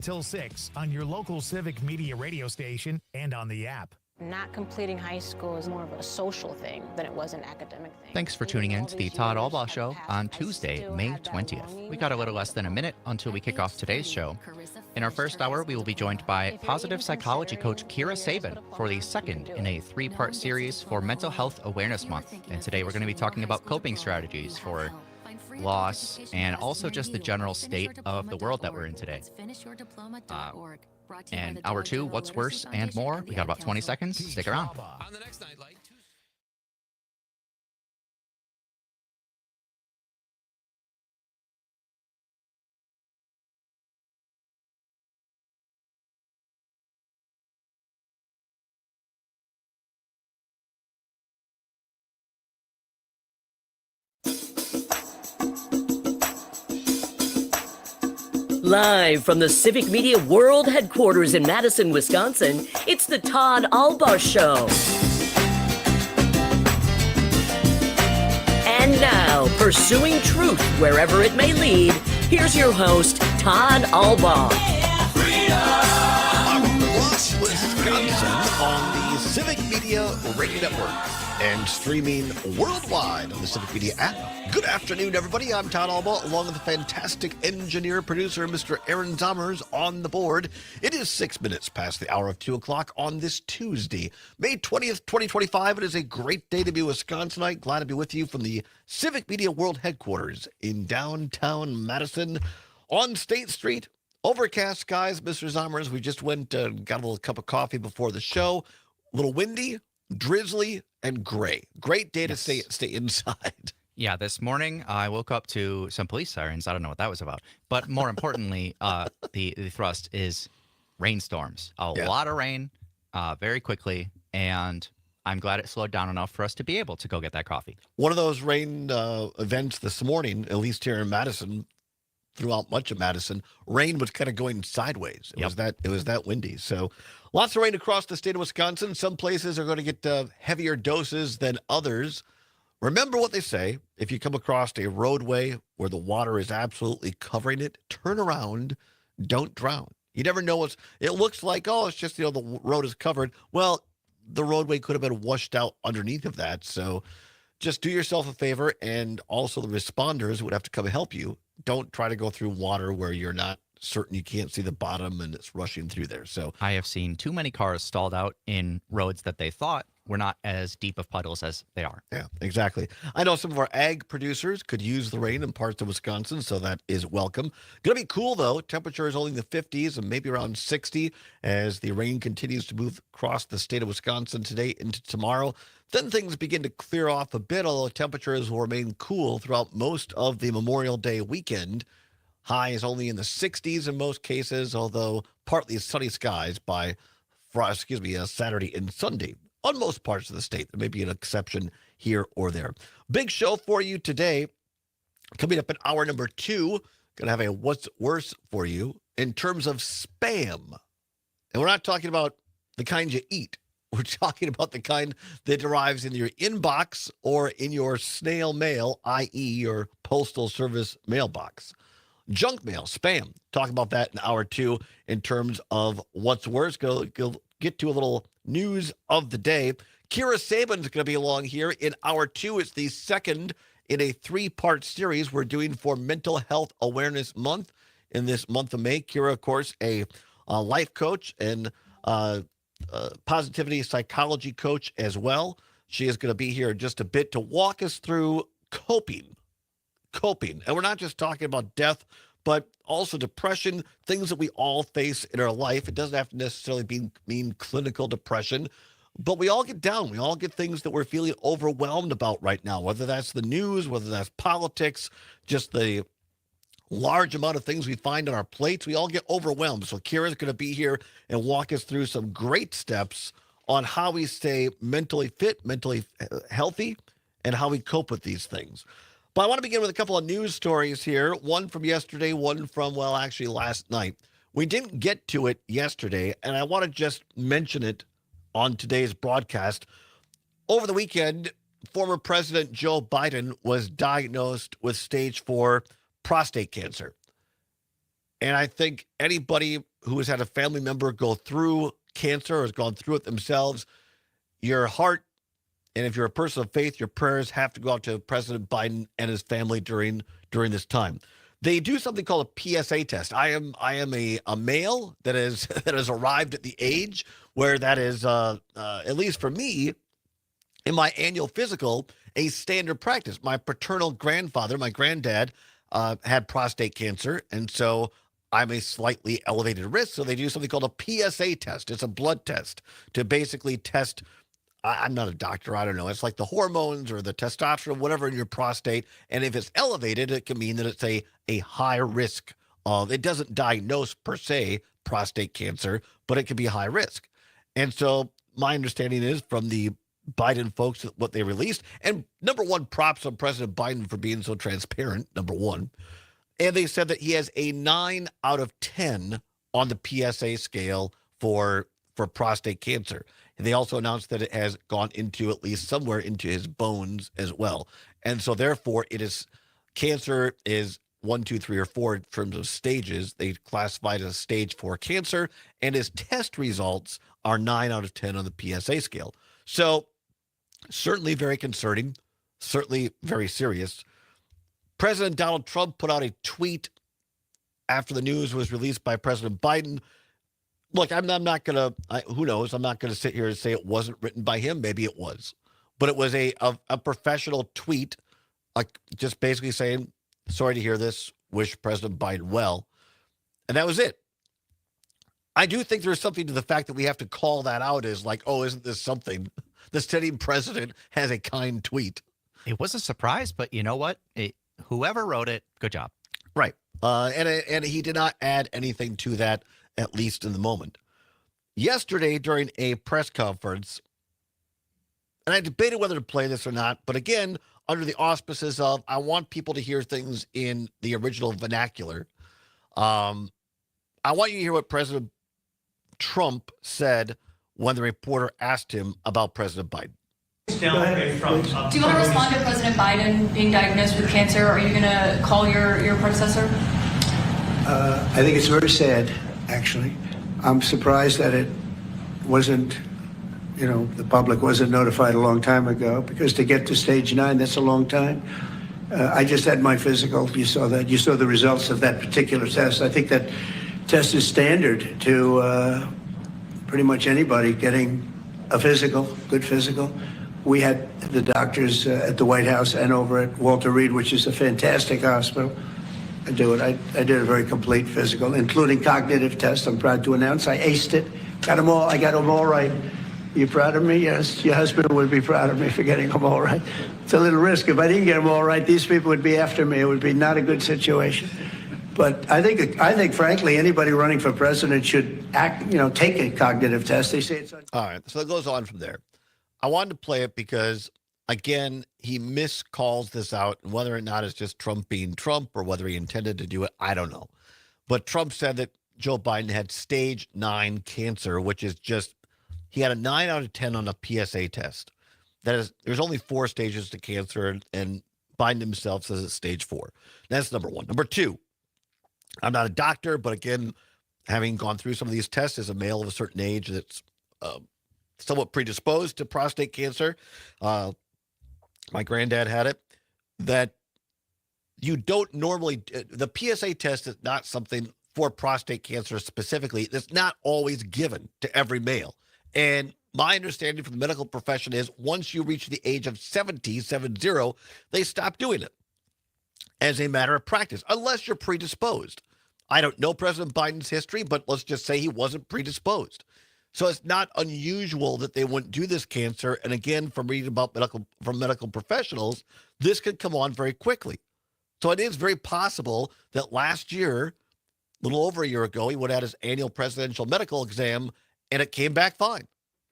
Till 6 on your local Civic Media radio station and on the app. Not completing high school is more of a social thing than it was an academic thing. Thanks for tuning in to the Todd Allbaugh Show on Tuesday, May 20th. We got a little less than a minute until we kick off today's show. In our first hour, we will be joined by positive psychology coach Kira Sabin for the second in a three-part series for Mental Health Awareness Month. And today we're going to be talking about coping strategies for loss and also just the general state of the world that we're in today. And hour two, what's worse and more. We got about 20 seconds. Stick around. On the next Nightlight, Live from the Civic Media World Headquarters in Madison, Wisconsin, it's the Todd Allbaugh Show. And now, pursuing truth wherever it may lead, here's your host, Todd Allbaugh. Across Wisconsin on the Civic Media Radio Network and streaming worldwide on the Civic Media app. Good afternoon, everybody. I'm Todd Allbaugh, along with the fantastic engineer, producer, Mr. Aaron Zommers on the board. It is 6 minutes past the hour of 2 o'clock on this Tuesday, May 20th, 2025. It is a great day to be Wisconsinite. Glad to be with you from the Civic Media World Headquarters in downtown Madison on State Street. Overcast skies, Mr. Zommers. We just went, got a little cup of coffee before the show. A little windy, drizzly, and gray. Great day to stay inside. Yeah, this morning I woke up to some police sirens. I don't know what that was about. But more importantly, the thrust is rainstorms. A lot of rain very quickly, and I'm glad it slowed down enough for us to be able to go get that coffee. One of those rain events this morning, at least here in Madison, throughout much of Madison, rain was kind of going sideways. It was that windy. So lots of rain across the state of Wisconsin. Some places are going to get heavier doses than others. Remember what they say. If you come across a roadway where the water is absolutely covering it, turn around, don't drown. You never know it looks like, it's just, the road is covered. Well, the roadway could have been washed out underneath of that. So just do yourself a favor, and also the responders would have to come and help you. Don't try to go through water where you're not certain you can't see the bottom and it's rushing through there. So I have seen too many cars stalled out in roads that they thought were not as deep of puddles as they are. Yeah, exactly. I know some of our ag producers could use the rain in parts of Wisconsin, so that is welcome. Going to be cool, though. Temperature is only in the 50s and maybe around 60 as the rain continues to move across the state of Wisconsin today into tomorrow. Then things begin to clear off a bit, although temperatures will remain cool throughout most of the Memorial Day weekend. High is only in the 60s in most cases, although partly sunny skies by Saturday and Sunday. On most parts of the state, there may be an exception here or there. Big show for you today. Coming up in hour number 2, going to have a what's worse for you in terms of spam. And we're not talking about the kind you eat. We're talking about the kind that arrives in your inbox or in your snail mail, i.e. your postal service mailbox. Junk mail, spam. Talk about that in hour 2 in terms of what's worse. Go get to a little news of the day. Kira Sabin's going to be along here in hour 2. It's the second in a 3-part series we're doing for Mental Health Awareness Month in this month of May. Kira, of course, a life coach and positivity psychology coach as well. She is going to be here in just a bit to walk us through coping. And we're not just talking about death, but also depression, things that we all face in our life. It doesn't have to necessarily mean clinical depression, but we all get down. We all get things that we're feeling overwhelmed about right now, whether that's the news, whether that's politics, just the large amount of things we find on our plates. We all get overwhelmed. So Kira's going to be here and walk us through some great steps on how we stay mentally fit, mentally healthy, and how we cope with these things. But I want to begin with a couple of news stories here. One from yesterday, one from, last night. We didn't get to it yesterday, and I want to just mention it on today's broadcast. Over the weekend, former President Joe Biden was diagnosed with stage 4 prostate cancer. And I think anybody who has had a family member go through cancer or has gone through it themselves, your heart, and if you're a person of faith, your prayers have to go out to President Biden and his family during this time. They do something called a PSA test. I am a male that is that has arrived at the age where that is at least for me in my annual physical a standard practice. My paternal grandfather, my granddad, had prostate cancer, and so I'm a slightly elevated risk. So they do something called a PSA test. It's a blood test to basically test. I'm not a doctor. I don't know. It's like the hormones or the testosterone, whatever in your prostate. And if it's elevated, it can mean that it's a high risk of, it doesn't diagnose per se prostate cancer, but it can be high risk. And so my understanding is from the Biden folks, what they released, and number one, props on President Biden for being so transparent, number one. And they said that he has a 9 out of 10 on the PSA scale for prostate cancer. And they also announced that it has gone into at least somewhere into his bones as well. And so therefore it is, cancer is 1, 2, 3, or 4 in terms of stages. They classified it as stage 4 cancer, and his test results are 9 out of 10 on the PSA scale. So certainly very concerning, certainly very serious. President Donald Trump put out a tweet after the news was released by President Biden. Look, I'm not going to, who knows? I'm not going to sit here and say it wasn't written by him. Maybe it was. But it was a professional tweet, just basically saying, sorry to hear this, wish President Biden well. And that was it. I do think there's something to the fact that we have to call that out as like, oh, isn't this something? The sitting president has a kind tweet. It was a surprise, but you know what? Whoever wrote it, good job. Right. And he did not add anything to that, at least in the moment. Yesterday, during a press conference, and I debated whether to play this or not, but again, under the auspices of, I want people to hear things in the original vernacular. I want you to hear what President Trump said when the reporter asked him about President Biden. Do you want to respond to President Biden being diagnosed with cancer? Are you going to call your predecessor? I think it's very sad, actually. I'm surprised that it wasn't, the public wasn't notified a long time ago, because to get to stage 9, that's a long time. I just had my physical. You saw that. You saw the results of that particular test. I think that test is standard to pretty much anybody getting a physical, good physical. We had the doctors at the White House and over at Walter Reed, which is a fantastic hospital. I did a very complete physical, including cognitive tests. I'm proud to announce I aced it. Got them all. I got them all right. You proud of me? Yes. Your husband would be proud of me for getting them all right. It's a little risk. If I didn't get them all right, these people would be after me. It would be not a good situation. But I think, frankly, anybody running for president should take a cognitive test. They say it's all right. So it goes on from there. I wanted to play it because, again, he miscalls this out, and whether or not it's just Trump being Trump or whether he intended to do it, I don't know. But Trump said that Joe Biden had stage 9 cancer, which is just, he had a 9 out of 10 on a PSA test. That is, there's only 4 stages to cancer, and Biden himself says it's stage 4. That's number one. Number two, I'm not a doctor, but again, having gone through some of these tests as a male of a certain age that's somewhat predisposed to prostate cancer, my granddad had it, that you don't normally, the PSA test is not something for prostate cancer specifically. It's not always given to every male. And my understanding from the medical profession is once you reach the age of 70, they stop doing it as a matter of practice, unless you're predisposed. I don't know President Biden's history, but let's just say he wasn't predisposed. So it's not unusual that they wouldn't do this cancer. And again, from reading about medical professionals, this could come on very quickly. So it is very possible that last year, a little over a year ago, he would have had his annual presidential medical exam and it came back fine.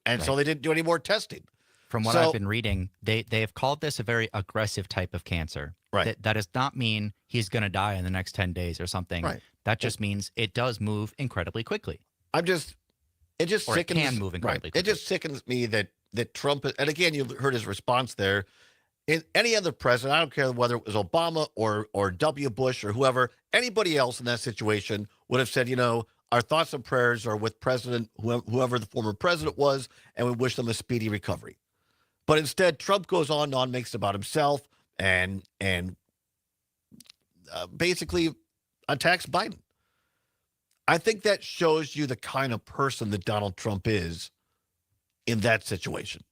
And so they didn't do any more testing. From what I've been reading, they have called this a very aggressive type of cancer. Right. That does not mean he's going to die in the next 10 days or something. Right. That just means it does move incredibly quickly. It just sickens. It can move incredibly quickly. It just sickens me that Trump, and again, you heard his response there. In any other president, I don't care whether it was Obama or W. Bush or whoever, anybody else in that situation would have said, our thoughts and prayers are with President, whoever the former president was, and we wish them a speedy recovery. But instead, Trump goes on and on, makes it about himself, and basically attacks Biden. I think that shows you the kind of person that Donald Trump is in that situation.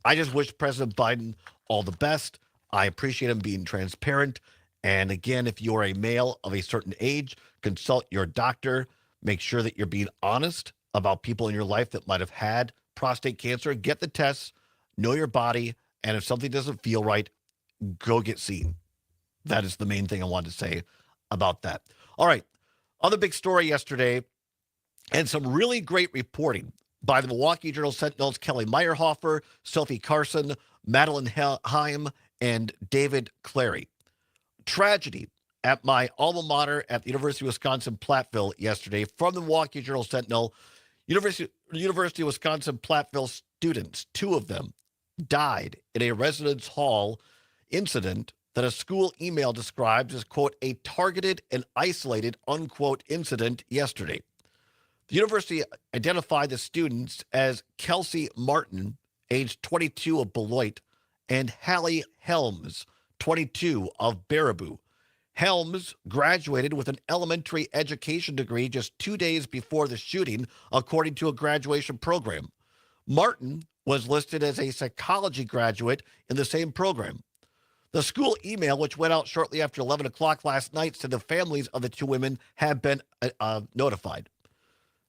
I just wish President Biden all the best. I appreciate him being transparent. And again, if you're a male of a certain age, consult your doctor. Make sure that you're being honest about people in your life that might have had prostate cancer. Get the tests, know your body, and if something doesn't feel right, go get seen. That is the main thing I wanted to say about that. All right. Other big story yesterday, and some really great reporting by the Milwaukee Journal-Sentinel's Kelly Meyerhofer, Sophie Carson, Madeline Heim, and David Clary. Tragedy at my alma mater at the University of Wisconsin-Platteville yesterday from the Milwaukee Journal-Sentinel. University of Wisconsin-Platteville students, 2 of them, died in a residence hall incident that a school email describes as, quote, a targeted and isolated, unquote, incident yesterday. The university identified the students as Kelsey Martin, age 22 of Beloit, and Hallie Helms, 22 of Baraboo. Helms graduated with an elementary education degree just 2 days before the shooting, according to a graduation program. Martin was listed as a psychology graduate in the same program. The school email, which went out shortly after 11 o'clock last night, said the families of the 2 women have been notified.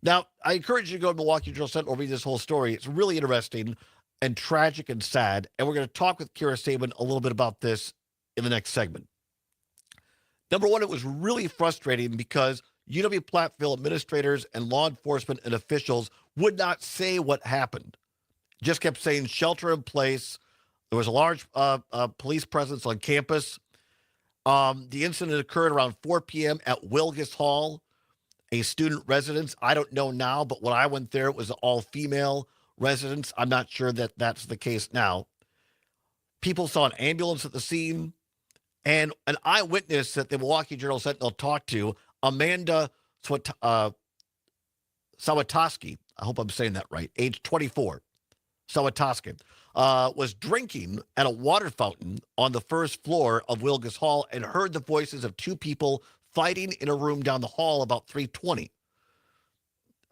Now, I encourage you to go to Milwaukee Journal-Sentinel and read this whole story. It's really interesting and tragic and sad, and we're going to talk with Kira Sabin a little bit about this in the next segment. Number one, it was really frustrating because UW-Platteville administrators and law enforcement and officials would not say what happened. Just kept saying shelter in place. There was a large police presence on campus. The incident occurred around 4 p.m. at Wilgus Hall, a student residence. I don't know now, but when I went there, it was an all-female residence. I'm not sure that that's the case now. People saw an ambulance at the scene, and an eyewitness that the Milwaukee Journal-Sentinel talked to, Amanda Sawatoski, I hope I'm saying that right, age 24, Sawatoski, was drinking at a water fountain on the first floor of Wilgus Hall and heard the voices of 2 people fighting in a room down the hall about 3:20.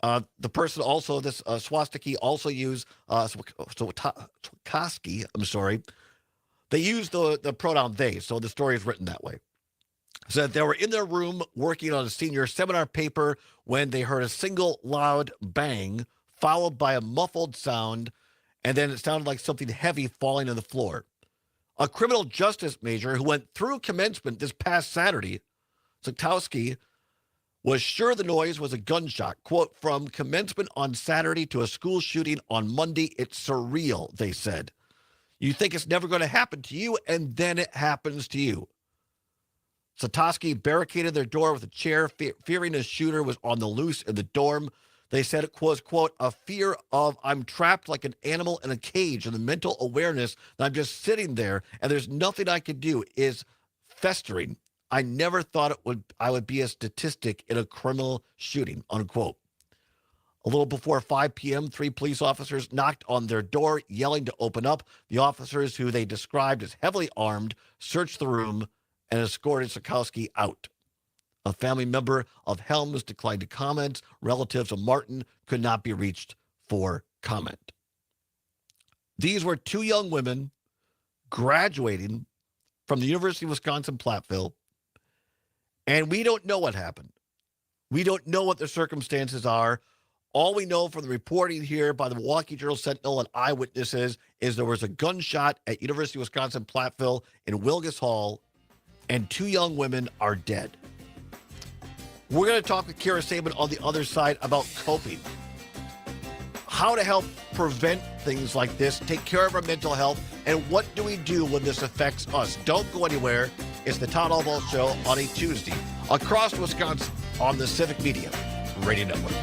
The person also, this Swastiki, also used, Swakoski, I'm sorry, they used the pronoun they, so the story is written that way. Said they were in their room working on a senior seminar paper when they heard a single loud bang followed by a muffled sound, and then it sounded like something heavy falling on the floor. A criminal justice major who went through commencement this past Saturday, Sotowski, was sure the noise was a gunshot. Quote, from commencement on Saturday to a school shooting on Monday, it's surreal, they said. You think it's never going to happen to you, and then it happens to you. Sotowski barricaded their door with a chair, fearing a shooter was on the loose in the dorm. They said it was, quote, a fear of I'm trapped like an animal in a cage, and the mental awareness that I'm just sitting there and there's nothing I can do is festering. I never thought I would be a statistic in a criminal shooting, unquote. A little before 5 p.m., 3 police officers knocked on their door, yelling to open up. The officers, who they described as heavily armed, searched the room and escorted Sokowski out. A family member of Helms declined to comment. Relatives of Martin could not be reached for comment. These were 2 young women graduating from the University of Wisconsin-Platteville, and we don't know what happened. We don't know what the circumstances are. All we know from the reporting here by the Milwaukee Journal-Sentinel and eyewitnesses is there was a gunshot at University of Wisconsin-Platteville in Wilgus Hall, and 2 young women are dead. We're going to talk with Kira Sabin on the other side about coping. How to help prevent things like this, take care of our mental health, and what do we do when this affects us? Don't go anywhere. It's the Todd Allbaugh Show on a Tuesday across Wisconsin on the Civic Media Radio Network.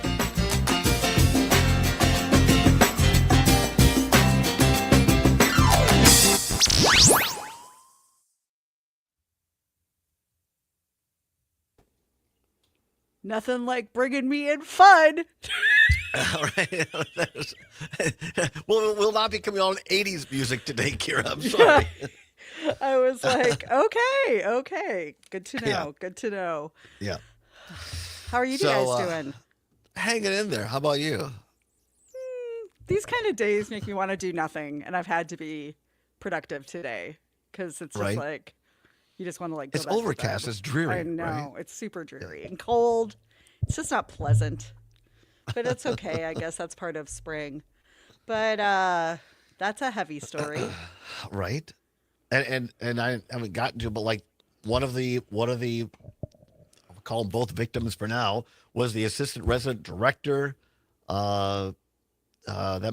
Nothing like bringing me in fun. All right. We'll not be coming on 80s music today, Kira. I'm sorry. I was like, okay. Good to know. Yeah. Good to know. Yeah. How are you guys doing? Hanging in there. How about you? These kind of days make me want to do nothing, and I've had to be productive today because it's just like you just want to like. Go it's back to overcast. bed. It's dreary. I know right? it's super dreary and cold. It's just not pleasant, but it's okay. I guess that's part of spring. But that's a heavy story, right? And I haven't gotten to, but like one of the I'll call them both victims for now was the assistant resident director. That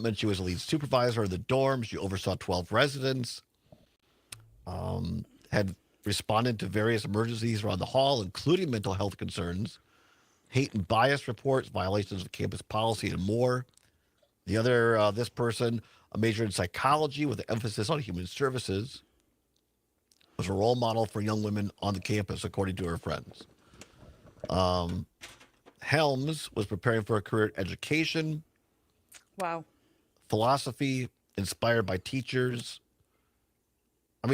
meant she was a lead supervisor of the dorm. She oversaw 12 residents. Had responded to various emergencies around the hall, including mental health concerns, hate and bias reports, violations of campus policy, and more. The other, this person, a major in psychology with an emphasis on human services, was a role model for young women on the campus, according to her friends. Helms was preparing for a career in education. Wow. Philosophy inspired by teachers. I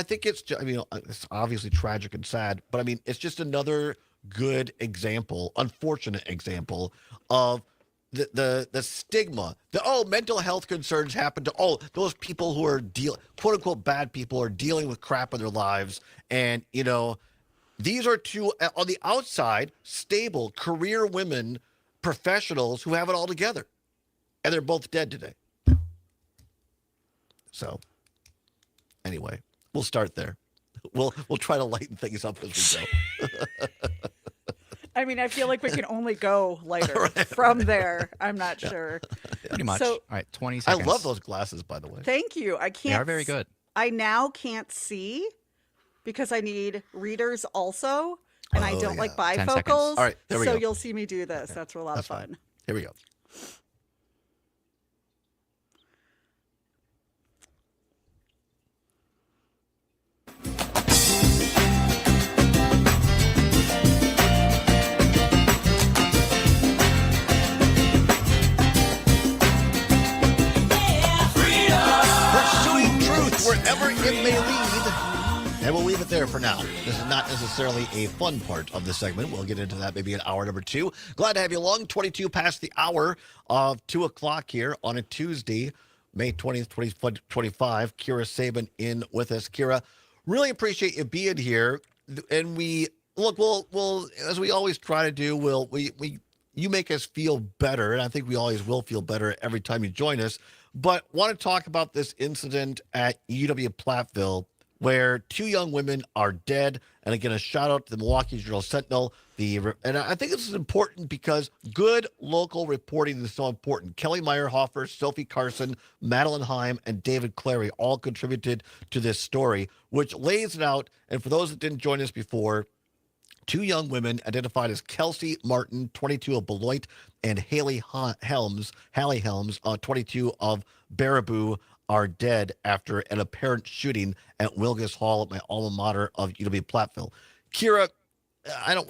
think it's obviously tragic and sad, but I mean, it's just another good example, unfortunate example of the stigma. Mental health concerns happen to those people who are quote unquote bad people are dealing with crap in their lives, and these are two on the outside stable career women professionals who have it all together. And they're both dead today. So, anyway, we'll start there. We'll try to lighten things up as we go. I mean, I feel like we can only go lighter from there. I'm not sure. Pretty much. So, all right, 20 seconds. I love those glasses, by the way. Thank you. I can't. They are very good. I now can't see because I need readers also, and I don't like 10 bifocals. seconds. All right, there we so go. you'll see me do this. That's a lot of fun. Fine. Here we go. Wherever it may lead. And we'll leave it there for now. This is not necessarily a fun part of the segment. We'll get into that maybe in hour number 2. Glad to have you along. 22 past the hour of 2 o'clock here on a Tuesday, May 20th, 2025. Kira Sabin in with us. Kira, really appreciate you being here. And we'll as we always try to do, you make us feel better. And I think we always will feel better every time you join us. But want to talk about this incident at UW-Platteville where 2 young women are dead. And again, a shout out to the Milwaukee Journal-Sentinel. And I think this is important because good local reporting is so important. Kelly Meyerhofer, Sophie Carson, Madeline Heim, and David Clary all contributed to this story, which lays it out. And for those that didn't join us before, 2 young women identified as Kelsey Martin, 22 of Beloit, and Hallie Helms, 22 of Baraboo, are dead after an apparent shooting at Wilgus Hall at my alma mater of UW-Platteville. Kira, I don't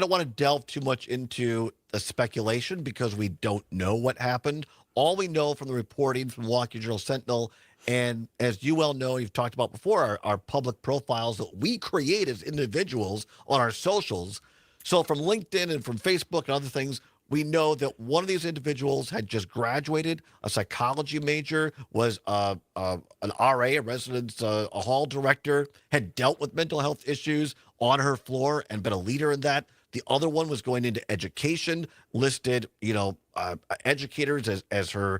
want to delve too much into the speculation because we don't know what happened. All we know from the reporting from the Milwaukee Journal-Sentinel, and as you well know, you've talked about before, our public profiles that we create as individuals on our socials. So from LinkedIn and from Facebook and other things, we know that one of these individuals had just graduated, a psychology major, was an RA, a residence, a hall director, had dealt with mental health issues on her floor and been a leader in that. The other one was going into education, listed, educators as her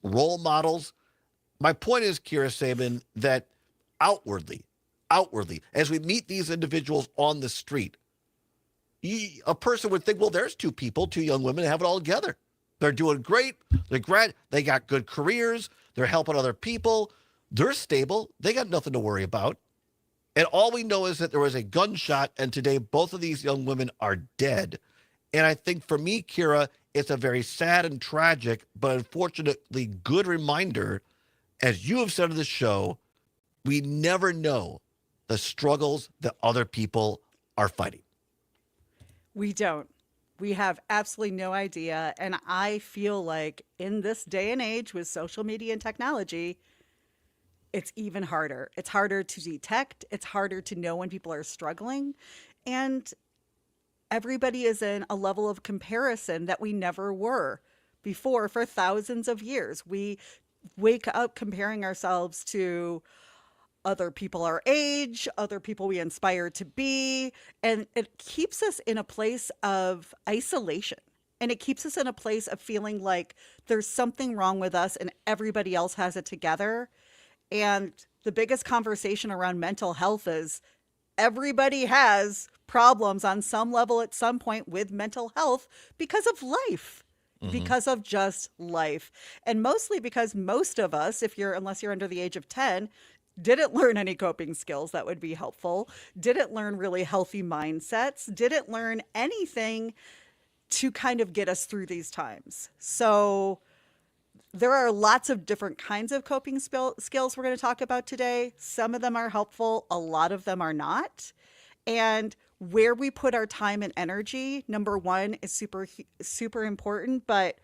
role models. My point is, Kira Sabin, that outwardly, as we meet these individuals on the street, a person would think, well, there's 2 young women that have it all together. They're doing great. They got good careers. They're helping other people. They're stable. They got nothing to worry about. And all we know is that there was a gunshot, and today both of these young women are dead. And I think for me, Kira, it's a very sad and tragic, but unfortunately good reminder, as you have said on the show, we never know the struggles that other people are fighting. We don't. We have absolutely no idea. And I feel like in this day and age with social media and technology, it's even harder. It's harder to detect. It's harder to know when people are struggling. And everybody is in a level of comparison that we never were before for thousands of years. We wake up comparing ourselves to other people our age, other people we inspire to be, and it keeps us in a place of isolation. And it keeps us in a place of feeling like there's something wrong with us and everybody else has it together. And the biggest conversation around mental health is everybody has problems on some level at some point with mental health because of life. Because of just life. And mostly because most of us, unless you're under the age of 10, didn't learn any coping skills that would be helpful, didn't learn really healthy mindsets, didn't learn anything to kind of get us through these times. So there are lots of different kinds of coping skills we're going to talk about today. Some of them are helpful, a lot of them are not. And where we put our time and energy, number one, is super, super important, but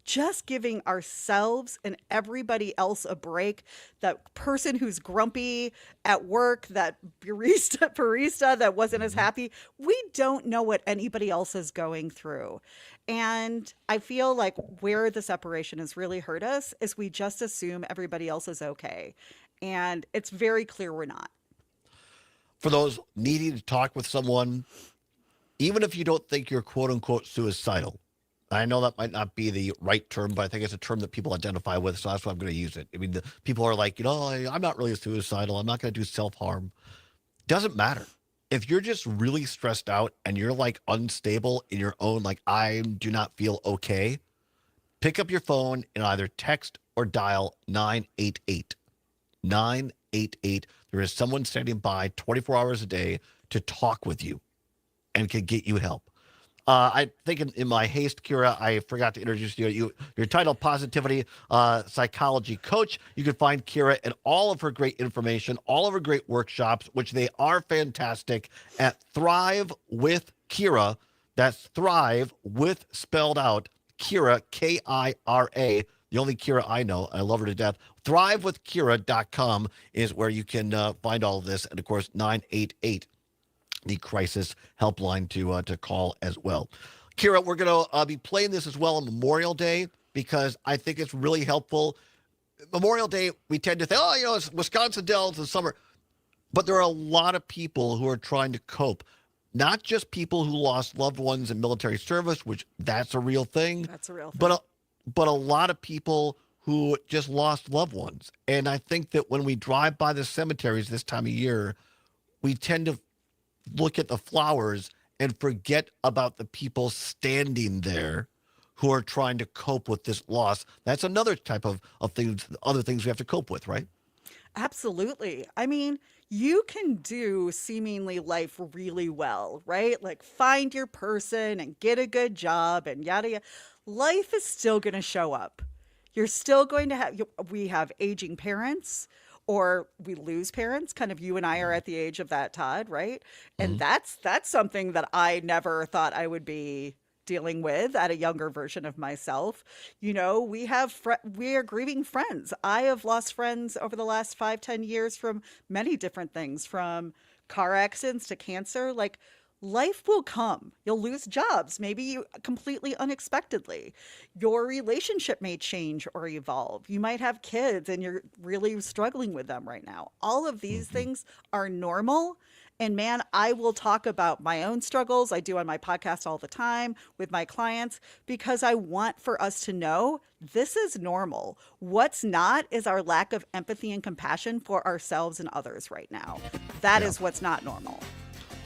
just giving ourselves and everybody else a break. That person who's grumpy at work, that barista that wasn't as happy, we don't know what anybody else is going through. And I feel like where the separation has really hurt us is we just assume everybody else is okay. And it's very clear we're not. For those needing to talk with someone, even if you don't think you're quote unquote suicidal, I know that might not be the right term, but I think it's a term that people identify with, so that's why I'm going to use it. I mean, people are like, I'm not really suicidal. I'm not going to do self-harm. Doesn't matter. If you're just really stressed out and you're like unstable in your own, like, I do not feel okay, pick up your phone and either text or dial 988. 988. There is someone standing by 24 hours a day to talk with you and can get you help. I think in my haste, Kira, I forgot to introduce you. Your title, Positivity Psychology Coach. You can find Kira and all of her great information, all of her great workshops, which they are fantastic, at Thrive with Kira. That's Thrive with spelled out Kira, Kira. The only Kira I know. I love her to death. ThriveWithKira.com is where you can find all of this. And, of course, 988. The crisis helpline to call as well. Kira, we're going to be playing this as well on Memorial Day because I think it's really helpful. Memorial Day, we tend to think, it's Wisconsin Dells in summer. But there are a lot of people who are trying to cope. Not just people who lost loved ones in military service, which that's a real thing. That's a real thing. But a lot of people who just lost loved ones. And I think that when we drive by the cemeteries this time of year, we tend to look at the flowers and forget about the people standing there who are trying to cope with this loss. That's another type of things, other things we have to cope with, right? Absolutely. I mean, you can do seemingly life really well, right? Like find your person and get a good job and yada yada. Life is still going to show up. You're still going to we have aging parents, or we lose parents. Kind of you and I are at the age of that, Todd, right? And that's something that I never thought I would be dealing with at a younger version of myself. We are grieving friends. I have lost friends over the last 5-10 years from many different things, from car accidents to cancer. Like, life will come. You'll lose jobs, maybe you completely unexpectedly. Your relationship may change or evolve. You might have kids and you're really struggling with them right now. All of these things are normal. And man, I will talk about my own struggles. I do on my podcast all the time with my clients because I want for us to know this is normal. What's not is our lack of empathy and compassion for ourselves and others right now. That is what's not normal.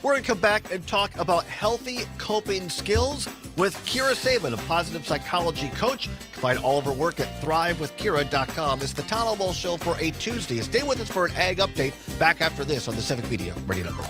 We're going to come back and talk about healthy coping skills with Kira Sabin, a positive psychology coach. You can find all of her work at thrivewithkira.com. It's the Todd Allbaugh Show for a Tuesday. Stay with us for an ag update. Back after this on the Civic Media Radio Network.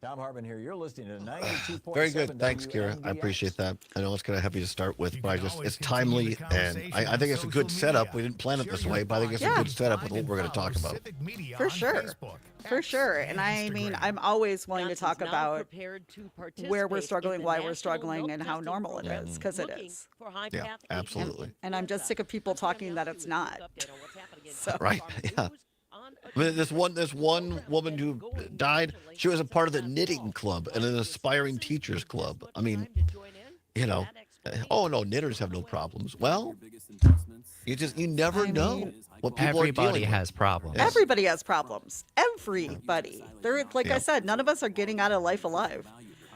Tom Harper. Marvin here. You're listening to 92.7. Very good. Thanks, Kira. I appreciate that. I know it's kind of heavy to start with, but it's timely, and I think it's a good setup. We didn't plan it this way, but I think it's a good setup with what we're going to talk about. For sure. For sure. And I mean, I'm always willing to talk about where we're struggling, why we're struggling, and how normal it is, because it is. Yeah, absolutely. And I'm just sick of people talking that it's not. So. Right. Yeah. I mean, this one woman who died, she was a part of the knitting club and an aspiring teachers club. I mean, oh no, knitters have no problems. Well, you never know what people are Everybody dealing has problems. Yes. Everybody has problems. Everybody. Like I said, none of us are getting out of life alive.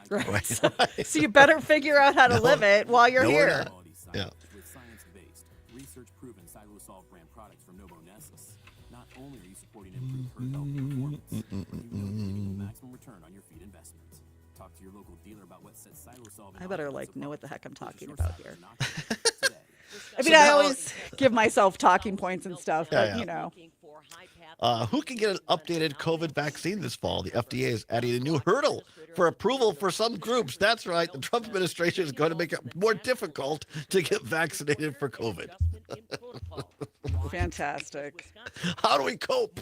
Right. So you better figure out how to live it while you're here. Yeah. With science-based, research-proven Silosolve brand products from Novo Nessus, not only are you supporting improved herd health performance, but you know you're getting the maximum return on your feed investment. Talk to your local dealer about what sets Silosolve. I better know what the heck I'm talking about here. I mean, I always give myself talking points and stuff, but you know. Who can get an updated COVID vaccine this fall? The FDA is adding a new hurdle for approval for some groups. That's right. The Trump administration is going to make it more difficult to get vaccinated for COVID. Fantastic. How do we cope?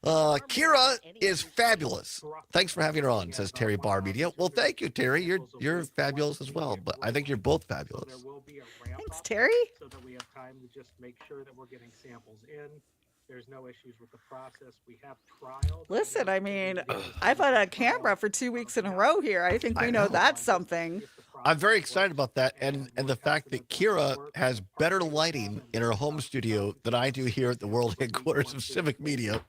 Kira is fabulous. Thanks for having her on, says Terry Barr Media. Well, thank you, Terry. You're fabulous as well, but I think you're both fabulous. Thanks, Terry. So that we have time to just make sure that we're getting samples in. There's no issues with the process. We have trial. Listen, I mean, I've had a camera for 2 weeks in a row here. I think we know that's something. I'm very excited about that, and the fact that Kira has better lighting in her home studio than I do here at the world headquarters of Civic Media.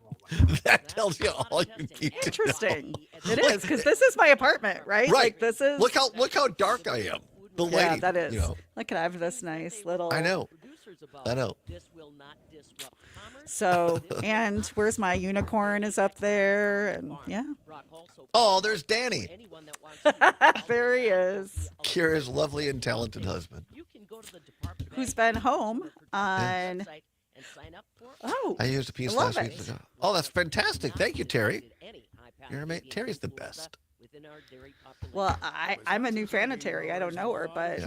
That tells you all you need. Interesting. It is, because this is my apartment, right? Right. Like, this is. Look how dark I am. The lighting. Yeah, that is. You know. Look, I have this nice little. I know. So, and where's my unicorn is up there, and yeah. Oh, there's Danny. There he is. Kira's lovely and talented husband. Who's been home on. Oh, I used a piece last week. Oh, that's fantastic. Thank you, Terry. Terry's the best. Well, I'm a new fan of Terry. I don't know her, but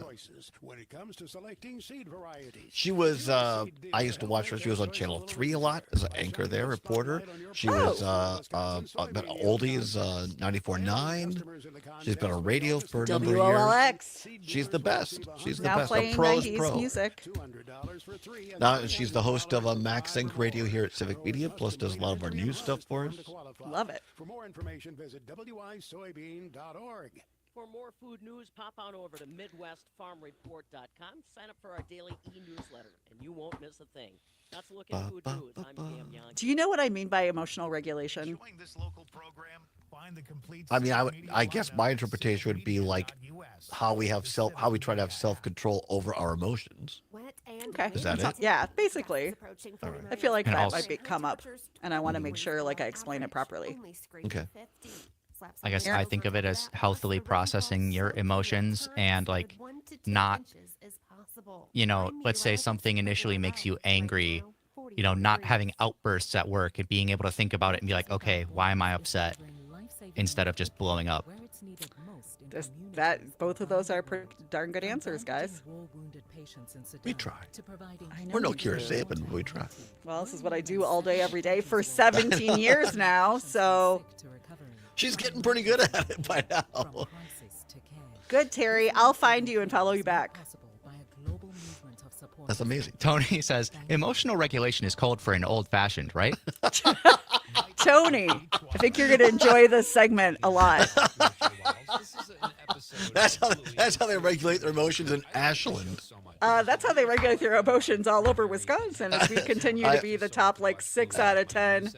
she was. I used to watch her. She was on Channel 3 a lot as an anchor there, reporter. She was oldies 94.9. She's been on radio for a number of years. WOLX. She's the best. She's the now best. playing A pro's 90s pro. music. Now she's the host of Max Inc. Radio here at Civic Media. Plus, does a lot of our news stuff for us. Love it. For more information, visit wisoybean.org. For more food news, pop on over to MidwestFarmReport.com. Sign up for our daily e-newsletter, and you won't miss a thing. That's a look at food news. I'm Cam Young. Do you know what I mean by emotional regulation? I mean, I guess my interpretation would be like how we try to have self-control over our emotions. Okay. Is that it? Yeah, basically. All right. I feel like And that also- might come up, and I want to make sure like I explain it properly. Okay. I guess I think of it as healthily processing your emotions and like not, let's say something initially makes you angry, not having outbursts at work and being able to think about it and be like, okay, why am I upset? Instead of just blowing up. Both of those are pretty darn good answers, guys. We try. I know We're no you Kira do. Sabin, but we try. Well, this is what I do all day, every day for 17 years now. So She's getting pretty good at it by now. good, Terry. I'll find you and follow you back. That's amazing. Tony says, emotional regulation is code for an old-fashioned, right? Tony, I think you're going to enjoy this segment a lot. That's how they regulate their emotions in Ashland. That's how they regulate their emotions all over Wisconsin as we continue to be the top 6 out of 10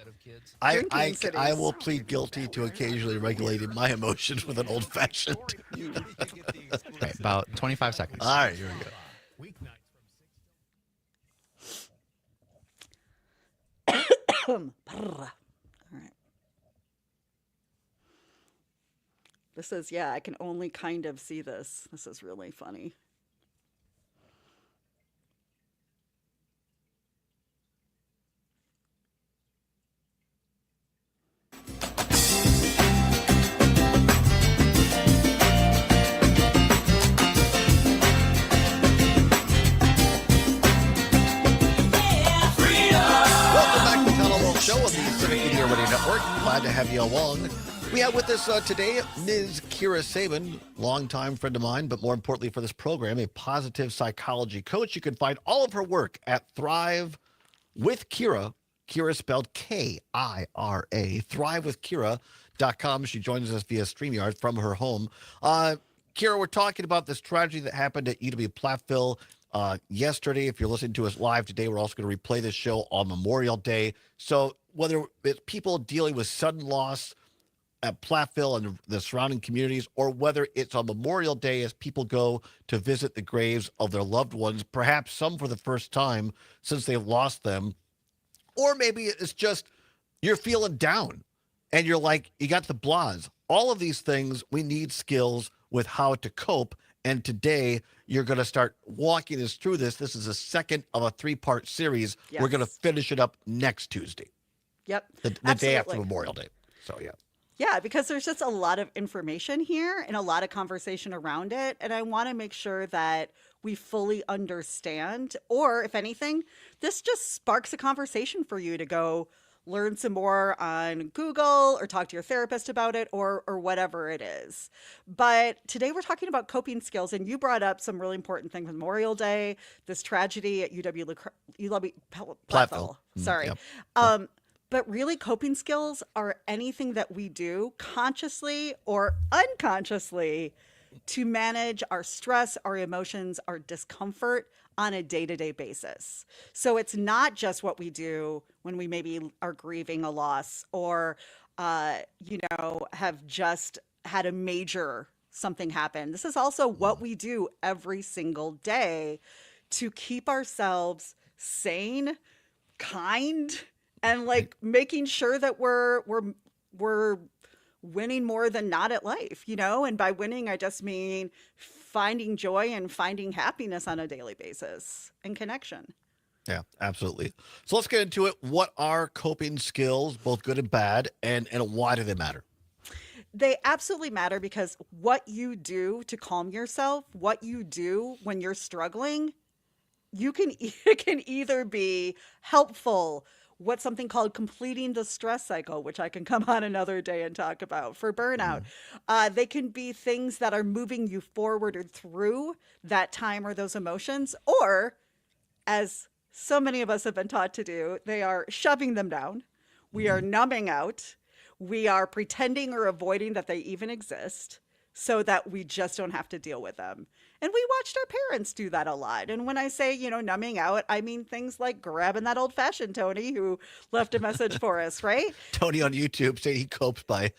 drinking cities. I will plead guilty to occasionally regulating my emotions with an old-fashioned. Okay, about 25 seconds. All right, here we go. All right. This is, I can only kind of see this. This is really funny. Network. Glad to have you along. We have with us today Ms. Kira Sabin, longtime friend of mine, but more importantly for this program, a positive psychology coach. You can find all of her work at Thrive with Kira. Kira spelled Kira, thrivewithkira.com. She joins us via StreamYard from her home. Kira, we're talking about this tragedy that happened at UW Platteville yesterday. If you're listening to us live today, we're also going to replay this show on Memorial Day. So whether it's people dealing with sudden loss at Platteville and the surrounding communities, or whether it's on Memorial Day as people go to visit the graves of their loved ones, perhaps some for the first time since they've lost them, or maybe it's just you're feeling down and you're like, you got the blahs. All of these things, we need skills with how to cope. And today, you're going to start walking us through this. This is the second of a 3-part series. Yes. We're going to finish it up next Tuesday. Yep. The day after Memorial Day. So, yeah. Yeah, because there's just a lot of information here and a lot of conversation around it. And I want to make sure that we fully understand, or if anything, this just sparks a conversation for you to go learn some more on Google or talk to your therapist about it or whatever it is. But today we're talking about coping skills, and you brought up some really important things. Memorial Day, this tragedy at UW Platteville. Sorry. Yep. But really, coping skills are anything that we do consciously or unconsciously to manage our stress, our emotions, our discomfort on a day-to-day basis. So it's not just what we do when we maybe are grieving a loss or, have just had a major something happen. This is also what we do every single day to keep ourselves sane, kind, and making sure that we're winning more than not at life, and by winning, I just mean finding joy and finding happiness on a daily basis and connection. Yeah, absolutely. So let's get into it. What are coping skills, both good and bad, and why do they matter? They absolutely matter because what you do to calm yourself, what you do when you're struggling, it can either be helpful, what's something called completing the stress cycle, which I can come on another day and talk about for burnout. They can be things that are moving you forward or through that time or those emotions, or as so many of us have been taught to do, they are shoving them down. We are numbing out. We are pretending or avoiding that they even exist so that we just don't have to deal with them. And we watched our parents do that a lot. And when I say, numbing out, I mean things like grabbing that old fashioned Tony who left a message for us, right? Tony on YouTube saying he copes by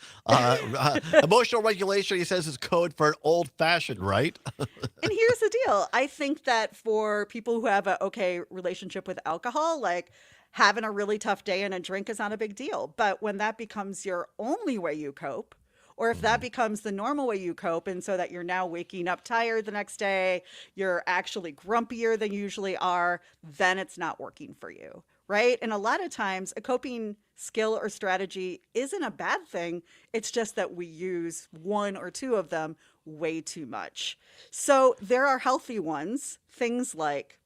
emotional regulation. He says is code for an old fashioned, right? And here's the deal. I think that for people who have a okay relationship with alcohol, like having a really tough day and a drink is not a big deal. But when that becomes your only way you cope, or if that becomes the normal way you cope, and so that you're now waking up tired the next day, you're actually grumpier than you usually are, then it's not working for you, right? And a lot of times a coping skill or strategy isn't a bad thing. It's just that we use one or two of them way too much. So there are healthy ones, things like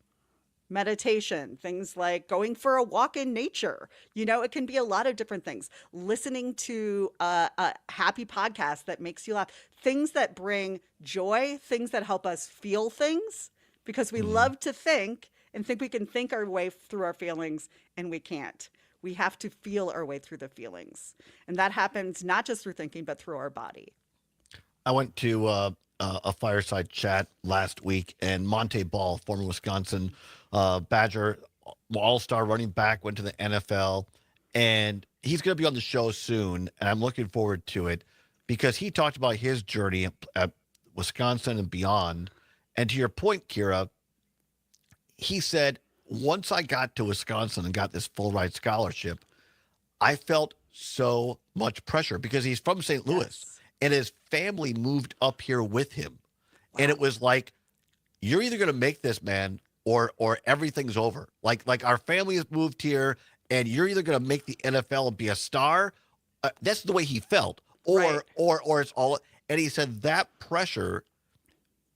meditation, things like going for a walk in nature. It can be a lot of different things. Listening to a happy podcast that makes you laugh, things that bring joy, things that help us feel things, because we love to think and think we can think our way through our feelings, and we can't. We have to feel our way through the feelings. And that happens not just through thinking, but through our body. I went to a fireside chat last week, and Monte Ball, former Wisconsin Badger all-star running back, went to the NFL, and he's going to be on the show soon, and I'm looking forward to it because he talked about his journey at Wisconsin and beyond. And to your point, Kira, he said, once I got to Wisconsin and got this full ride scholarship, I felt so much pressure because he's from St. Louis. Yes. And his family moved up here with him. Wow. And it was like, you're either going to make this, man, or everything's over. Like our family has moved here, and you're either going to make the NFL and be a star. That's the way he felt. Or it's all. And he said that pressure,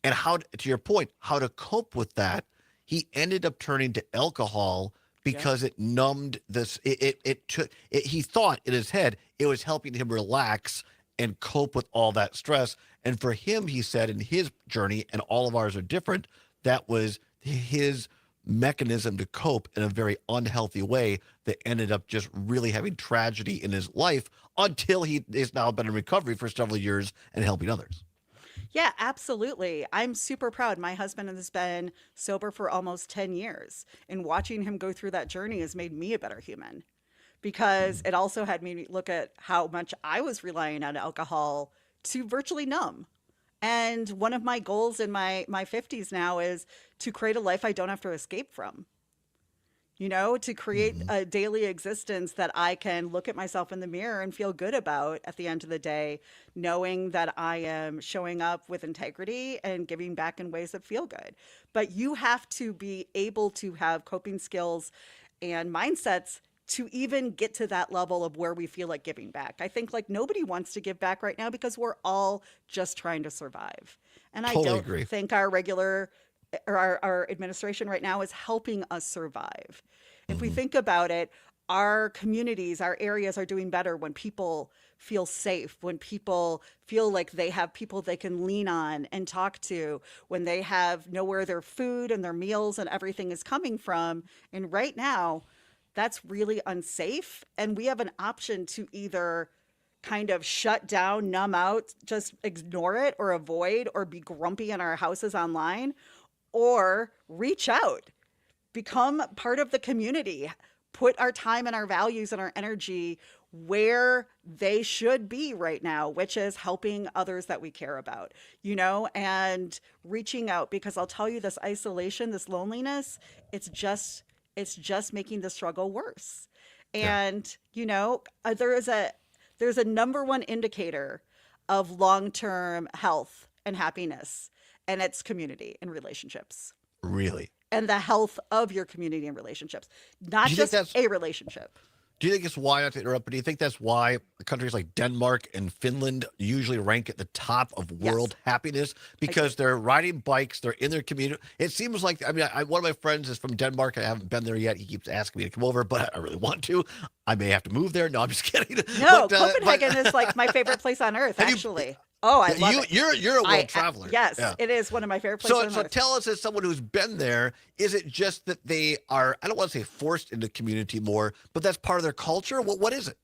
and how, to your point, how to cope with that, he ended up turning to alcohol because it numbed this. He thought in his head it was helping him relax and cope with all that stress. And for him, he said in his journey, and all of ours are different, that was his mechanism to cope in a very unhealthy way that ended up just really having tragedy in his life until he has now been in recovery for several years and helping others. Yeah, absolutely. I'm super proud. My husband has been sober for almost 10 years, and watching him go through that journey has made me a better human, because it also had me look at how much I was relying on alcohol to virtually numb. And one of my goals in my 50s now is to create a life I don't have to escape from. To create a daily existence that I can look at myself in the mirror and feel good about at the end of the day, knowing that I am showing up with integrity and giving back in ways that feel good. But you have to be able to have coping skills and mindsets to even get to that level of where we feel like giving back. I think like nobody wants to give back right now because we're all just trying to survive. And I don't think our regular or our administration right now is helping us survive. If we think about it, our communities, our areas are doing better when people feel safe, when people feel like they have people they can lean on and talk to, when they know where their food and their meals and everything is coming from. And right now, that's really unsafe. And we have an option to either kind of shut down, numb out, just ignore it or avoid or be grumpy in our houses online, or reach out, become part of the community, put our time and our values and our energy where they should be right now, which is helping others that we care about, and reaching out, because I'll tell you, this isolation, this loneliness, it's just making the struggle worse. And, there's a number one indicator of long-term health and happiness, and it's community and relationships. Really? And the health of your community and relationships, not just a relationship. Do you think it's why, not to interrupt, but do you think that's why countries like Denmark and Finland usually rank at the top of world happiness? Because they're riding bikes, they're in their community. It seems like, one of my friends is from Denmark. I haven't been there yet. He keeps asking me to come over, but I really want to. I may have to move there. No, I'm just kidding. No, Copenhagen is like my favorite place on earth, actually. I love it. You're a world traveler. Yes, it is one of my favorite places. So tell us, as someone who's been there, is it just that they are, I don't want to say forced into community more, but that's part of their culture? What is it?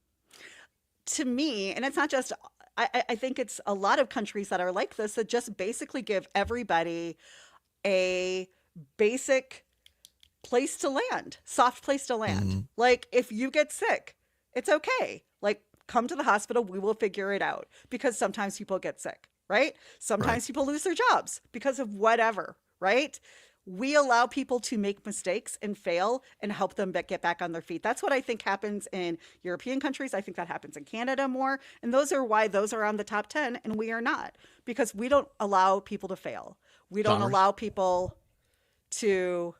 To me, and it's not just, I think it's a lot of countries that are like this, that just basically give everybody a basic place to land, soft place to land. Like, if you get sick, it's okay. Like, come to the hospital, we will figure it out, because sometimes people get sick, right? Sometimes people lose their jobs because of whatever, right? We allow people to make mistakes and fail and help them get back on their feet. That's what I think happens in European countries. I think that happens in Canada more. And those are why those are on the top 10 and we are not, because we don't allow people to fail. We don't allow people to...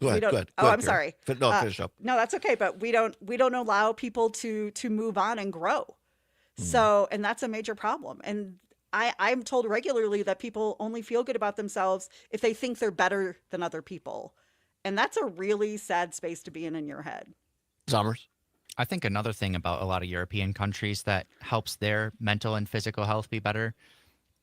Go ahead. I'm sorry. Finish up. No, that's okay. But we don't allow people to move on and grow. So, and that's a major problem. And I'm told regularly that people only feel good about themselves if they think they're better than other people. And that's a really sad space to be in your head. Zommers? I think another thing about a lot of European countries that helps their mental and physical health be better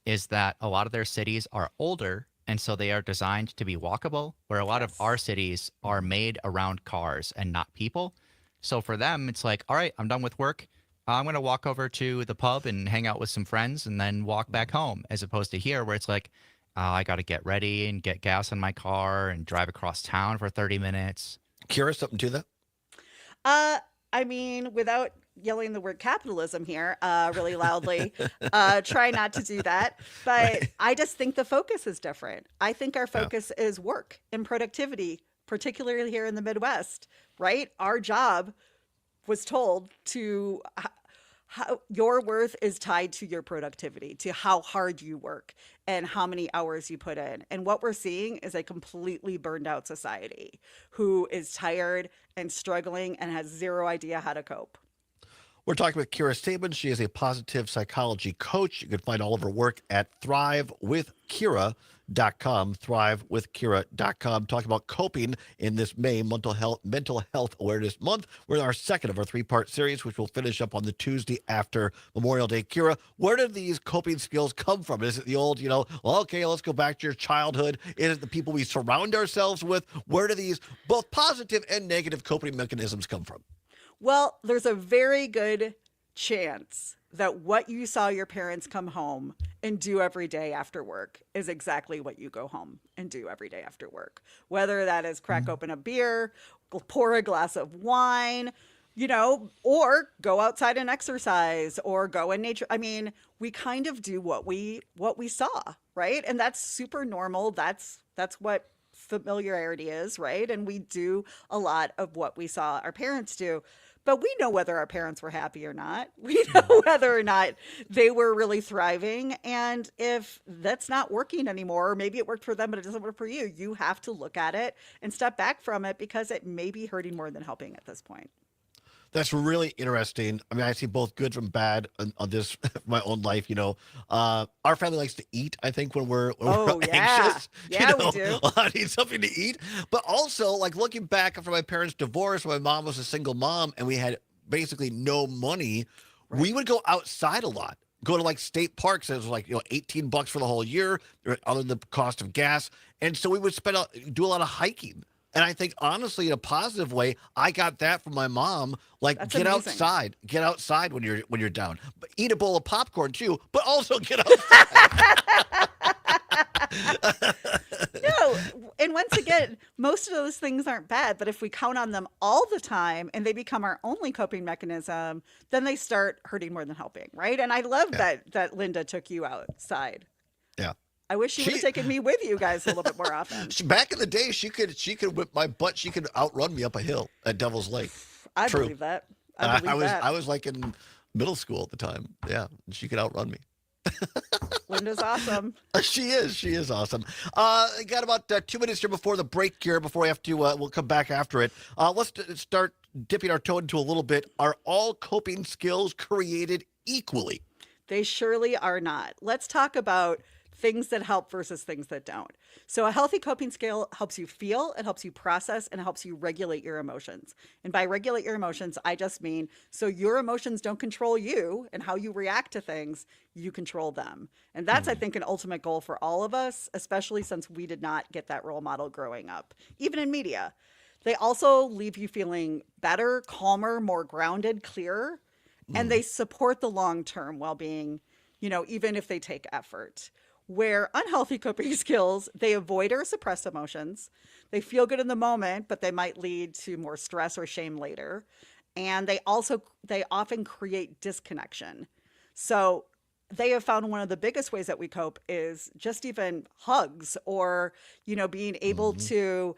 is that a lot of their cities are older, and so they are designed to be walkable, where a lot of our cities are made around cars and not people. So for them, it's like, all right, I'm done with work. I'm going to walk over to the pub and hang out with some friends and then walk back home, as opposed to here where it's like, I got to get ready and get gas in my car and drive across town for 30 minutes. Kira, something to that? I mean, without yelling the word capitalism here really loudly, try not to do that. But I just think the focus is different. I think our focus is work and productivity, particularly here in the Midwest, right? Our job was told to how your worth is tied to your productivity, to how hard you work and how many hours you put in. And what we're seeing is a completely burned out society who is tired and struggling and has zero idea how to cope. We're talking with Kira Sabin. She is a positive psychology coach. You can find all of her work at thrivewithkira.com. thrivewithkira.com, thrivewithkira.com, talking about coping in this May mental health awareness month. We're in our second of our 3-part series, which will finish up on the Tuesday after Memorial Day. Kira, where did these coping skills come from? Is it the old, well, okay, let's go back to your childhood? Is it the people we surround ourselves with? Where do these both positive and negative coping mechanisms come from? Well, there's a very good chance that what you saw your parents come home and do every day after work is exactly what you go home and do every day after work. Whether that is crack open a beer, pour a glass of wine, or go outside and exercise or go in nature. I mean, we kind of do what we saw, right? And that's super normal. That's what familiarity is, right? And we do a lot of what we saw our parents do. But we know whether our parents were happy or not. We know whether or not they were really thriving. And if that's not working anymore, or maybe it worked for them, but it doesn't work for you, you have to look at it and step back from it because it may be hurting more than helping at this point. That's really interesting. I mean, I see both good and bad on this, my own life. Our family likes to eat, I think, when we're anxious. Yeah, we do. I need something to eat. But also, like looking back after my parents' divorce, my mom was a single mom and we had basically no money. Right. We would go outside a lot. Go to like state parks. It was like, $18 for the whole year, other than the cost of gas. And so we would do a lot of hiking. And I think, honestly, in a positive way, I got that from my mom. Like, That's get amazing. outside. Get outside when you're down. But eat a bowl of popcorn, too, but also get outside. No, and once again, most of those things aren't bad, but if we count on them all the time and they become our only coping mechanism, then they start hurting more than helping, right? And I love that Linda took you outside. Yeah. I wish she would have taken me with you guys a little bit more often. Back in the day, she could whip my butt. She could outrun me up a hill at Devil's Lake. I believe that. I was like in middle school at the time. Yeah, she could outrun me. Linda's awesome. She is awesome. Got about 2 minutes here before the break here. Before we have to, we'll come back after it. Let's start dipping our toe into a little bit. Are all coping skills created equally? They surely are not. Let's talk about things that help versus things that don't. So a healthy coping skill helps you feel, it helps you process, and it helps you regulate your emotions. And by regulate your emotions, I just mean so your emotions don't control you and how you react to things, you control them. And that's, I think, an ultimate goal for all of us, especially since we did not get that role model growing up, even in media. They also leave you feeling better, calmer, more grounded, clearer, and they support the long-term well-being, even if they take effort. Where unhealthy coping skills, they avoid or suppress emotions. They feel good in the moment, but they might lead to more stress or shame later. And they often create disconnection. So they have found one of the biggest ways that we cope is just even hugs or, being able to,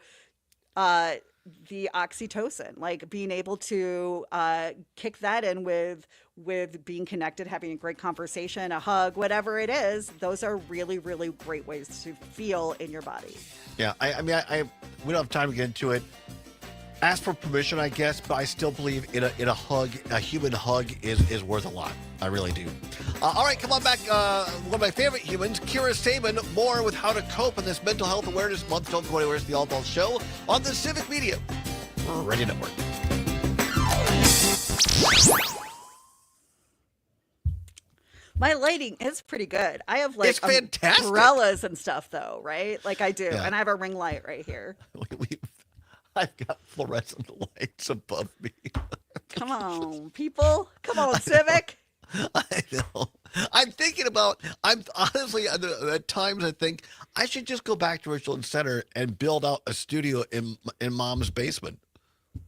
the oxytocin, like being able to kick that in with being connected, having a great conversation, a hug, whatever it is. Those are really, really great ways to feel in your body. Yeah, I mean, we don't have time to get into it. Ask for permission, I guess, but I still believe in a hug, a human hug is worth a lot. I really do. All right, come on back. One of my favorite humans, Kira Sabin, more with how to cope in this Mental Health Awareness Month. Don't go anywhere. It's the Allbaugh Show on the Civic Media Radio Network. My lighting is pretty good. I have it's fantastic. Umbrellas and stuff, though, right? Like I do. Yeah. And I have a ring light right here. I've got fluorescent lights above me. Come on, people. Come on, Civic. I know. I'm honestly, at times I think I should just go back to Richland Center and build out a studio in Mom's basement.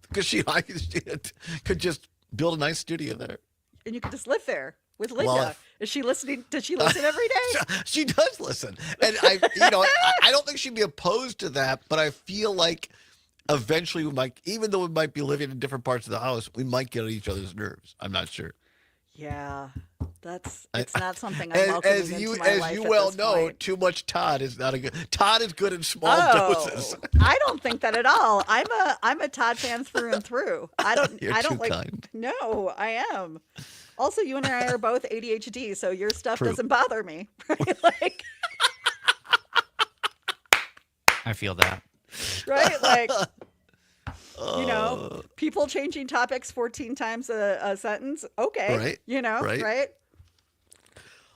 Because she could just build a nice studio there. And you could just live there with Linda. Well, is she listening? Does she listen every day? She does listen. And I don't think she'd be opposed to that, but I feel like eventually we might, even though we might be living in different parts of the house, we might get on each other's nerves. I'm not sure. Yeah, it's not something I'm welcoming into my life. As you well know, too much Todd is not a good. Todd is good in small doses. I don't think that at all. I'm a Todd fan through and through. You're I don't too like. Kind. No, I am. Also, you and I are both ADHD, so your stuff True. doesn't bother me. Right? Like. I feel that. Right? Like, people changing topics 14 times a sentence. Okay. Right. Right?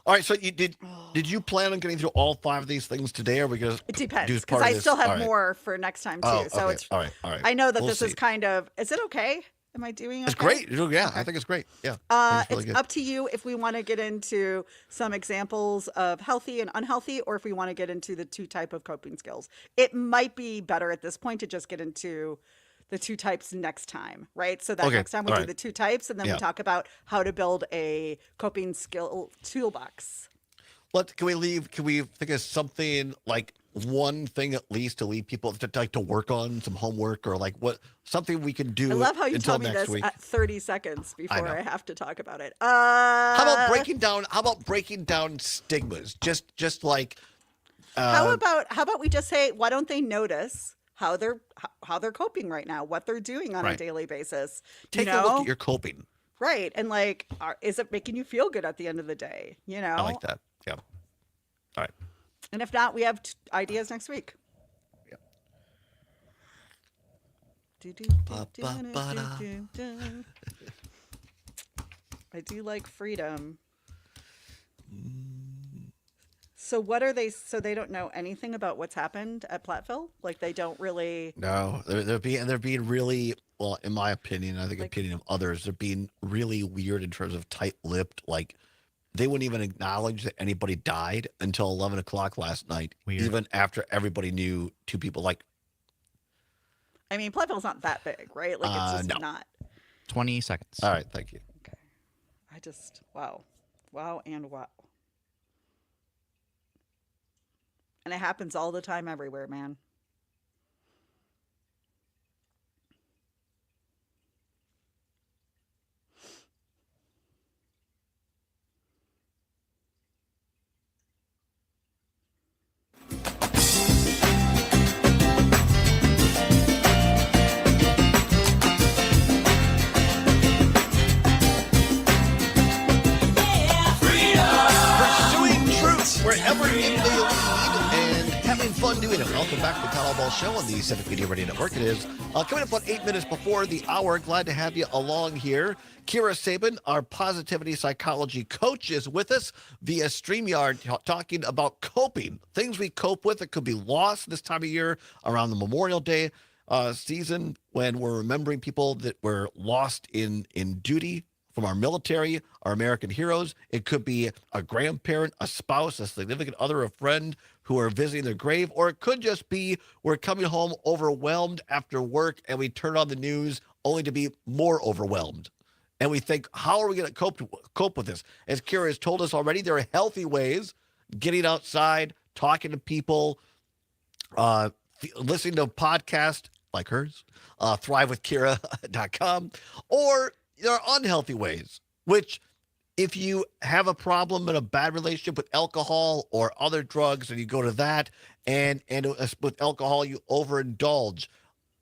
All right. So did you plan on getting through all 5 of these things today, or are we going to It depends, do because part I of this? still have All right. more for next time too. Oh, So okay. it's all right. I know that We'll this see. is kind of, is it okay? Am I doing okay? It's great. Yeah, I think it's great. Yeah. I think It's really good. up to you if we want to get into some examples of healthy and unhealthy, or if we want to get into the 2 type of coping skills. It might be better at this point to just get into the 2 types next time, right? So that Okay, next time we all do right. the 2 types, and then Yeah. we talk about how to build a coping skill toolbox. Can we think of something like one thing at least to leave people to work on, some homework, or like something we can do I love how you until tell me next this week? at 30 seconds before know. I have to talk about it. How about breaking down stigmas? Just like How about we just say, why don't they notice how they're coping right now, what they're doing on a Right. daily basis? take a look at your coping. Right. And like, is it making you feel good at the end of the day? I like that. Yeah. All right. And if not, we have ideas next week. Yeah. I do like freedom. So what are they? So they don't know anything about what's happened at Platteville? Like they don't really. No, they're being really, well, in my opinion, I think opinion of others, they're being really weird in terms of tight-lipped. Like they wouldn't even acknowledge that anybody died until 11 o'clock last night, even after everybody knew 2 people. Like, I mean, Platteville's not that big, right? Like it's just no. not. 20 seconds. All right, thank you. Okay. I just wow and wow. And it happens all the time everywhere, man. Pursuing truth wherever it may lead and having fun doing it. Welcome back to the Todd Allbaugh Show on the Civic Media Radio Network. It is coming up on 8 minutes before the hour. Glad to have you along here. Kira Sabin, our positivity psychology coach, is with us via StreamYard talking about coping. Things we cope with that could be lost this time of year around the Memorial Day season when we're remembering people that were lost in duty from our military, our American heroes. It could be a grandparent, a spouse, a significant other, a friend who are visiting their grave, or it could just be we're coming home overwhelmed after work and we turn on the news only to be more overwhelmed. And we think, how are we going to cope with this? As Kira has told us already, there are healthy ways, getting outside, talking to people, listening to a podcast like hers, thrivewithkira.com, or there are unhealthy ways, which if you have a problem in a bad relationship with alcohol or other drugs and you go to that, and with alcohol you overindulge,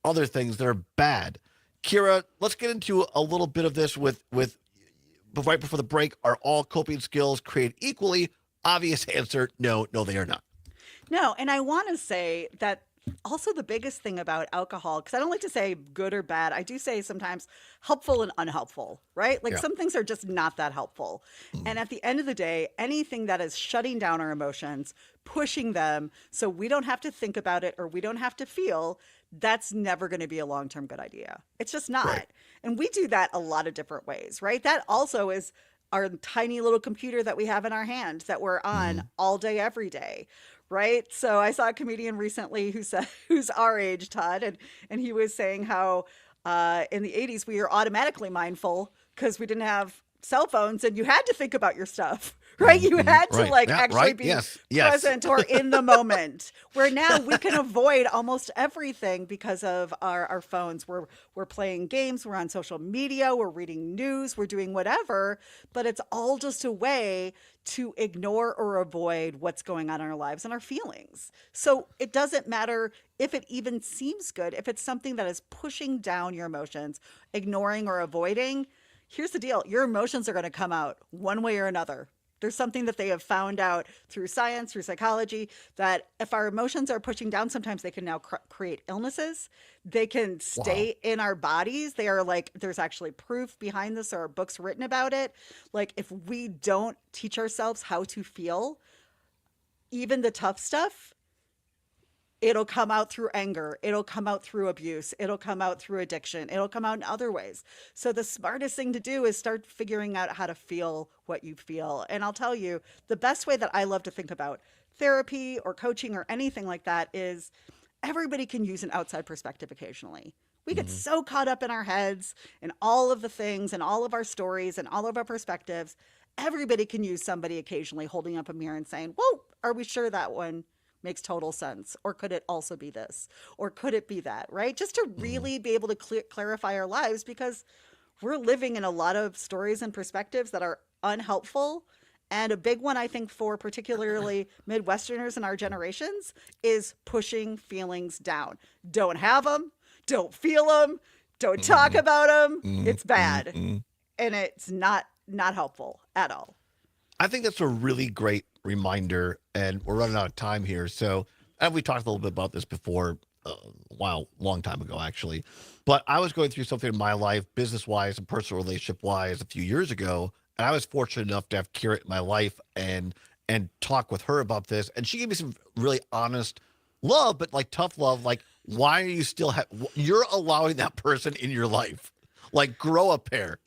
other things that are bad. Kira, let's get into a little bit of this with right before the break. Are all coping skills created equally? Obvious answer, no, they are not. No, and I want to say that also the biggest thing about alcohol, because I don't like to say good or bad. I do say sometimes helpful and unhelpful, right? Like Yeah. some things are just not that helpful. And at the end of the day, anything that is shutting down our emotions, pushing them so we don't have to think about it or we don't have to feel, that's never going to be a long-term good idea. It's just not. Right. And we do that a lot of different ways, right? That also is our tiny little computer that we have in our hand that we're on all day, every day. Right. So I saw a comedian recently who's our age, Todd, and he was saying how in the 80s we were automatically mindful because we didn't have cell phones and you had to think about your stuff. Right. You had to Right. actually be Yes. present or in the moment, where now we can avoid almost everything because of our phones. We're playing games. We're on social media. We're reading news. We're doing whatever. But it's all just a way to ignore or avoid what's going on in our lives and our feelings. So it doesn't matter if it even seems good. If it's something that is pushing down your emotions, ignoring or avoiding, here's the deal. Your emotions are going to come out one way or another. There's something that they have found out through science, through psychology, that if our emotions are pushing down, sometimes they can now create illnesses. They can stay in our bodies. They are like, there's actually proof behind this. There are books written about it. Like, if we don't teach ourselves how to feel, even the tough stuff, it'll come out through anger. It'll come out through abuse. It'll come out through addiction. It'll come out in other ways. So the smartest thing to do is start figuring out how to feel what you feel. And I'll tell you, the best way that I love to think about therapy or coaching or anything like that is everybody can use an outside perspective occasionally. We get so caught up in our heads and all of the things and all of our stories and all of our perspectives. Everybody can use somebody occasionally holding up a mirror and saying, whoa, are we sure that one makes total sense? Or could it also be this? Or could it be that, right? Just to really be able to clarify our lives, because we're living in a lot of stories and perspectives that are unhelpful. And a big one, I think, for particularly Midwesterners in our generations is pushing feelings down. Don't have them. Don't feel them. Don't talk about them. It's bad. And it's not helpful at all. I think that's a really great reminder, and we're running out of time here. So, and we talked a little bit about this before, long time ago, actually. But I was going through something in my life, business-wise and personal relationship-wise, a few years ago, and I was fortunate enough to have Kira in my life and talk with her about this. And she gave me some really honest love, but like tough love. Like, why are you still you're allowing that person in your life? Like, grow a pair.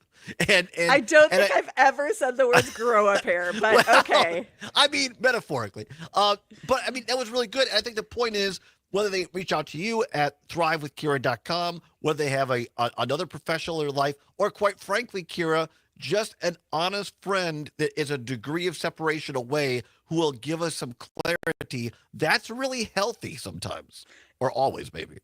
And I don't think I've ever said the words grow up here, but well, okay. I mean, metaphorically. But I mean, that was really good. I think the point is, whether they reach out to you at thrivewithkira.com, whether they have another professional in their life, or quite frankly, Kira, just an honest friend that is a degree of separation away who will give us some clarity, that's really healthy sometimes. Or always, maybe.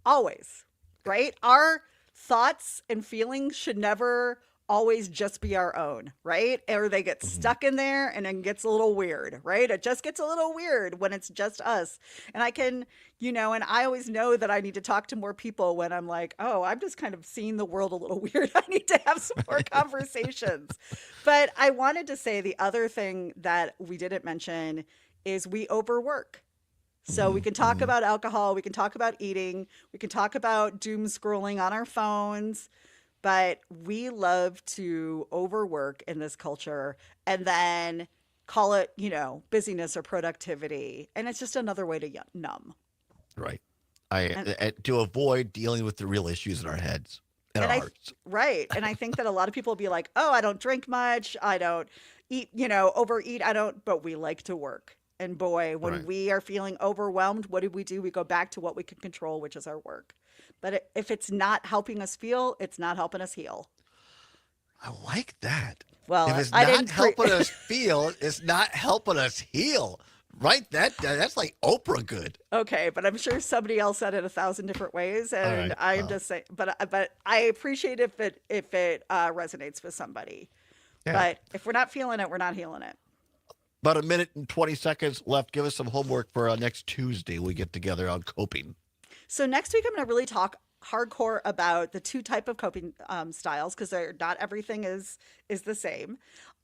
Always, right? Our thoughts and feelings should never always just be our own, right? Or they get stuck in there and it gets a little weird, right? It just gets a little weird when it's just us. And I can, and I always know that I need to talk to more people when I'm like, oh, I'm just kind of seeing the world a little weird. I need to have some more conversations. But I wanted to say the other thing that we didn't mention is we overwork. So we can talk about alcohol, we can talk about eating, we can talk about doom scrolling on our phones, but we love to overwork in this culture and then call it, busyness or productivity. And it's just another way to numb. Right. To avoid dealing with the real issues in our heads and our hearts. Right. And I think that a lot of people will be like, oh, I don't drink much. I don't eat, overeat. But we like to work. And boy, when we are feeling overwhelmed, what do? We go back to what we can control, which is our work. But if it's not helping us feel, it's not helping us heal. I like that. Well, if it's not helping us feel, it's not helping us heal. Right? That's like Oprah good. Okay, but I'm sure somebody else said it 1,000 different ways, and I'm just saying. But I appreciate if it resonates with somebody. Yeah. But if we're not feeling it, we're not healing it. About 1 minute and 20 seconds left. Give us some homework for next Tuesday. We get together on coping. So next week, I'm going to really talk hardcore about the two type of coping styles, because not everything is the same.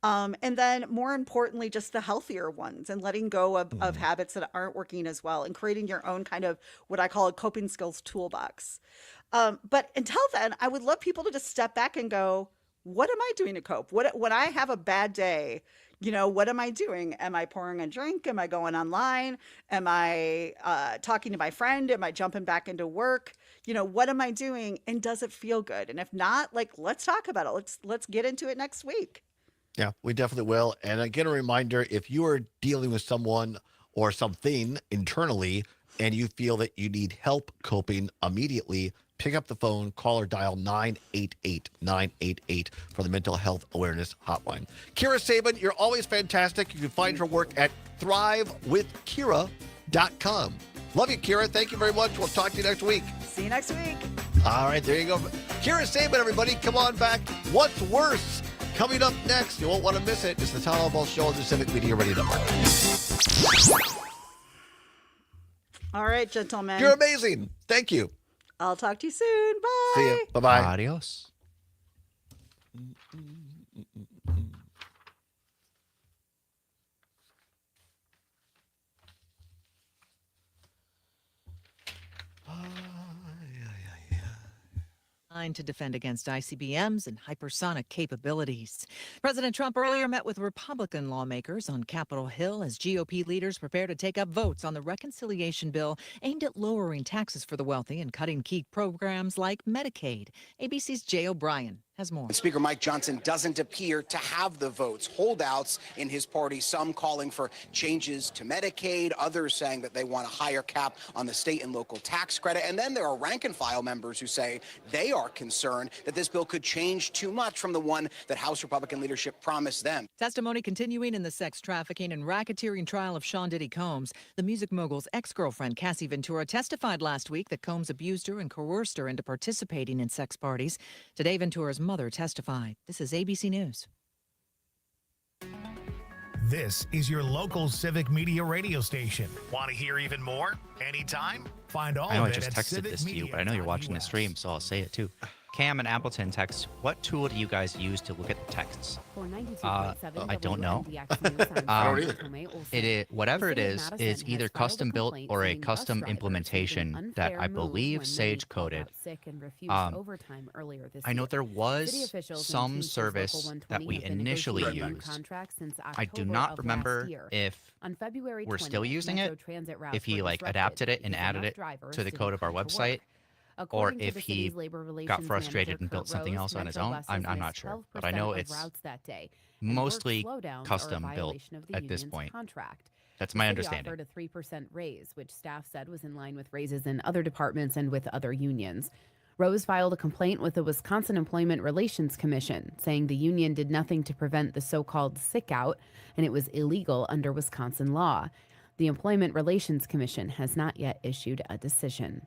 And then more importantly, just the healthier ones and letting go of habits that aren't working as well and creating your own kind of what I call a coping skills toolbox. But until then, I would love people to just step back and go, what am I doing to cope? When I have a bad day, what am I doing? Am I pouring a drink? Am I going online? Am I talking to my friend? Am I jumping back into work? What am I doing? And does it feel good? And if not, let's talk about it. Let's get into it next week. Yeah, we definitely will. And again, a reminder, if you are dealing with someone or something internally and you feel that you need help coping immediately, pick up the phone, call or dial 988-988 for the Mental Health Awareness Hotline. Kira Sabin, you're always fantastic. You can find her work at thrivewithkira.com. Love you, Kira. Thank you very much. We'll talk to you next week. See you next week. All right, there you go. Kira Sabin, everybody. Come on back. What's worse? Coming up next, you won't want to miss it. It's the Todd Allbaugh Show on the Civic Media Radio Network. All right, gentlemen. You're amazing. Thank you. I'll talk to you soon. Bye. See you. Bye-bye. Adios. to defend against ICBMs and hypersonic capabilities. President Trump earlier met with Republican lawmakers on Capitol Hill as GOP leaders prepare to take up votes on the reconciliation bill aimed at lowering taxes for the wealthy and cutting key programs like Medicaid. ABC's Jay O'Brien has more. Speaker Mike Johnson doesn't appear to have the votes. Holdouts in his party, some calling for changes to Medicaid, others saying that they want a higher cap on the state and local tax credit. And then there are rank and file members who say they are concerned that this bill could change too much from the one that House Republican leadership promised them. Testimony continuing in the sex trafficking and racketeering trial of Sean Diddy Combs. The music mogul's ex-girlfriend, Cassie Ventura, testified last week that Combs abused her and coerced her into participating in sex parties. Today, Ventura's mother testified. This is ABC News. This is your local civic media radio station. Want to hear even more? Anytime? Find all I know of I it just at texted this to you, but I know you're watching the stream, so I'll say it too. Cam and Appleton text, what tool do you guys use to look at the texts? I don't know. Whatever it is either custom built or a custom implementation that I believe Sage coded. I know there was some service that we initially used. I do not remember if we're still using it, if he adapted it and added it to the code of our website, or if he got frustrated and built something else on his own. I'm not sure, but I know it's mostly custom built at this point. That's my understanding. Offered a 3% raise, which staff said was in line with raises in other departments and with other unions. Rose filed a complaint with the Wisconsin Employment Relations Commission, saying the union did nothing to prevent the so-called sick out, and it was illegal under Wisconsin law. The Employment Relations Commission has not yet issued a decision.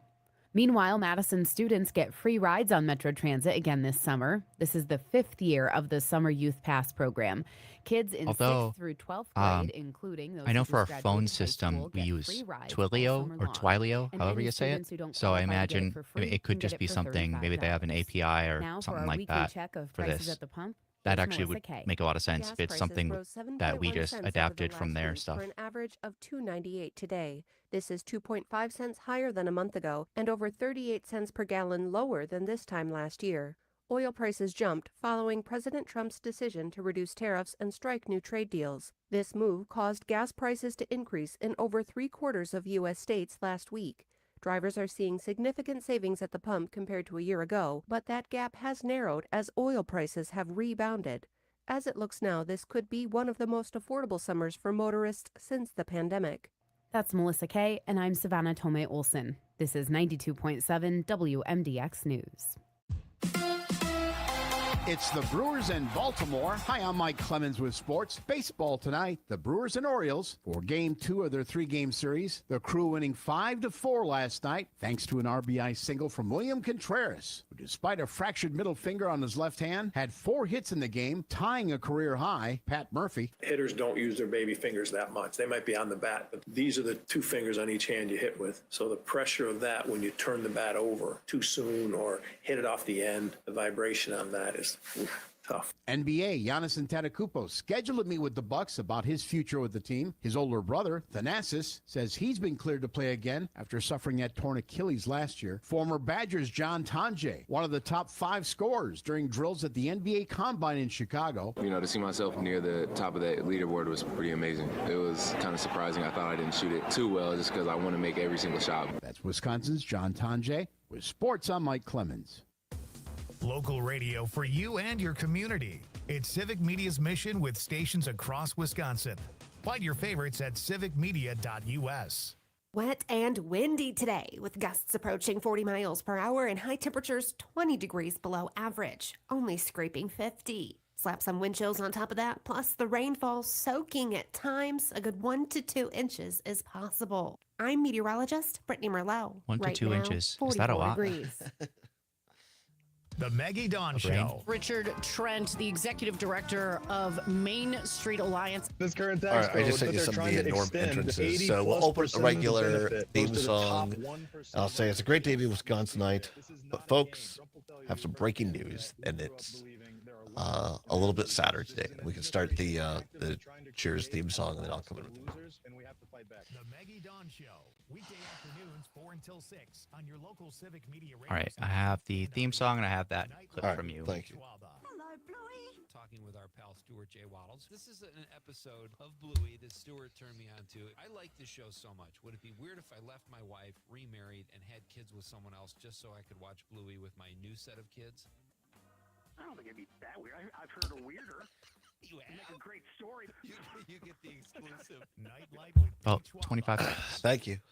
Meanwhile, Madison students get free rides on Metro Transit again this summer. This is the 5th year of the Summer Youth Pass program. Kids in 6th through 12th grade, including those I know who for our just phone graduated high system, school, we get use free rides Twilio all summer or long. Twilio, And however any you say it. students who don't So I qualify to get imagine for free it could can get just it be for something, maybe they have an $35. API or Now for something our like weekly that check of for prices this. at the pump, That here's actually Melissa would Kay. make a lot of sense if it's something that we just adapted from their stuff. For an average of $2.98 today. This is 2.5 cents higher than a month ago and over 38 cents per gallon lower than this time last year. Oil prices jumped following President Trump's decision to reduce tariffs and strike new trade deals. This move caused gas prices to increase in over 3/4 of U.S. states last week. Drivers are seeing significant savings at the pump compared to a year ago, but that gap has narrowed as oil prices have rebounded. As it looks now, this could be one of the most affordable summers for motorists since the pandemic. That's Melissa Kay, and I'm Savannah Tomei Olson. This is 92.7 WMDX News. It's the Brewers in Baltimore. Hi, I'm Mike Clemens with sports. Baseball tonight, the Brewers and Orioles for Game 2 of their 3-game series. The Crew winning 5-4 last night, thanks to an RBI single from William Contreras, who, despite a fractured middle finger on his left hand, had 4 hits in the game, tying a career high. Pat Murphy. Hitters don't use their baby fingers that much. They might be on the bat, but these are the 2 fingers on each hand you hit with. So the pressure of that when you turn the bat over too soon or hit it off the end, the vibration on that is tough. NBA, Giannis Antetokounmpo scheduled to meet with the Bucks about his future with the team. His older brother, Thanasis, says he's been cleared to play again after suffering that torn Achilles last year. Former Badgers John Tonje, one of the top 5 scorers during drills at the NBA Combine in Chicago. You know, to see myself near the top of that leaderboard was pretty amazing. It was kind of surprising. I thought I didn't shoot it too well just because I want to make every single shot. That's Wisconsin's John Tonje. With sports, I'm Mike Clemens. Local radio for you and your community. It's Civic Media's mission with stations across Wisconsin. Find your favorites at civicmedia.us. Wet and windy today, with gusts approaching 40 miles per hour and high temperatures 20 degrees below average, only scraping 50. Slap some wind chills on top of that, plus the rainfall soaking at times. A good 1 to 2 inches is possible. I'm meteorologist Brittany Merlot. 1 to 2 inches. Is that a lot? Degrees. The Maggie Dawn Show. Richard Trent, the executive director of Main Street Alliance. This current All right, I just sent you some of the norm entrances. So we'll open a regular theme song. I'll say it's a great day to be Wisconsinite. But folks, have some breaking news, and it's a little bit sadder today. We can start the Cheers theme song, and then I'll come in with the The Maggie Dawn Show, weekday afternoons 4 until 6 on your local Civic Media radio All right, I have the theme song and I have that clip All right, from you. thank you. Talking with our pal Stuart J. Waddles. This is an episode of Bluey that Stuart turned me on to. I like this show so much. Would it be weird if I left my wife, remarried, and had kids with someone else just so I could watch Bluey with my new set of kids? I don't think it'd be that weird. I've heard a weirder. You make a great story. You get the exclusive. Nightlight with Oh, 25 minutes. Thank you.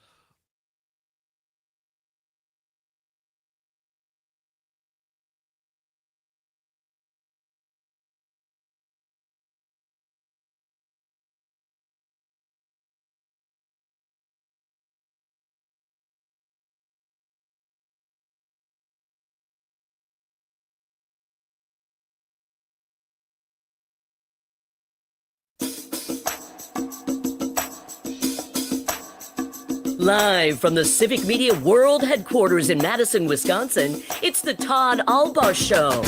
Live from the Civic Media World Headquarters in Madison, Wisconsin, it's the Todd Allbaugh Show.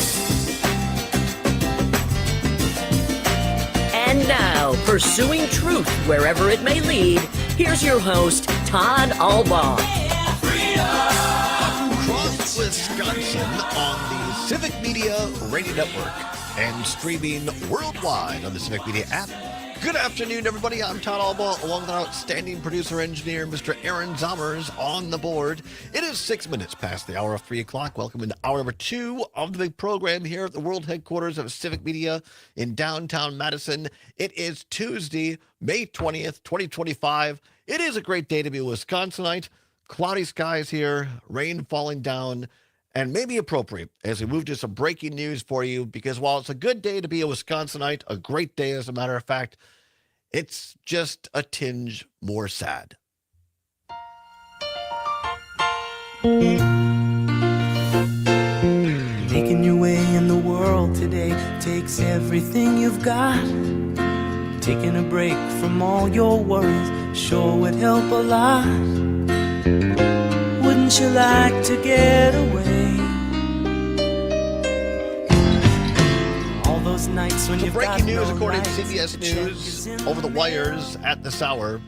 And now, pursuing truth wherever it may lead, here's your host, Todd Allbaugh. Across Wisconsin on the Civic Media Radio Network and streaming worldwide on the Civic Media app. Good afternoon, everybody. I'm Todd Allbaugh, along with our outstanding producer-engineer, Mr. Aaron Zommers, on the board. It is 6 minutes past the hour of 3 o'clock. Welcome into hour number 2 of the big program here at the world headquarters of Civic Media in downtown Madison. It is Tuesday, May 20th, 2025. It is a great day to be a Wisconsinite. Cloudy skies here, rain falling down, and maybe appropriate as we move to some breaking news for you, because while it's a good day to be a Wisconsinite, a great day as a matter of fact, it's just a tinge more sad. Making your way in the world today takes everything you've got. Taking a break from all your worries sure would help a lot. Wouldn't you like to get away? All those nights when So you've breaking got news, no according to lights, CBS the check News, is in over the mail. wires at this hour,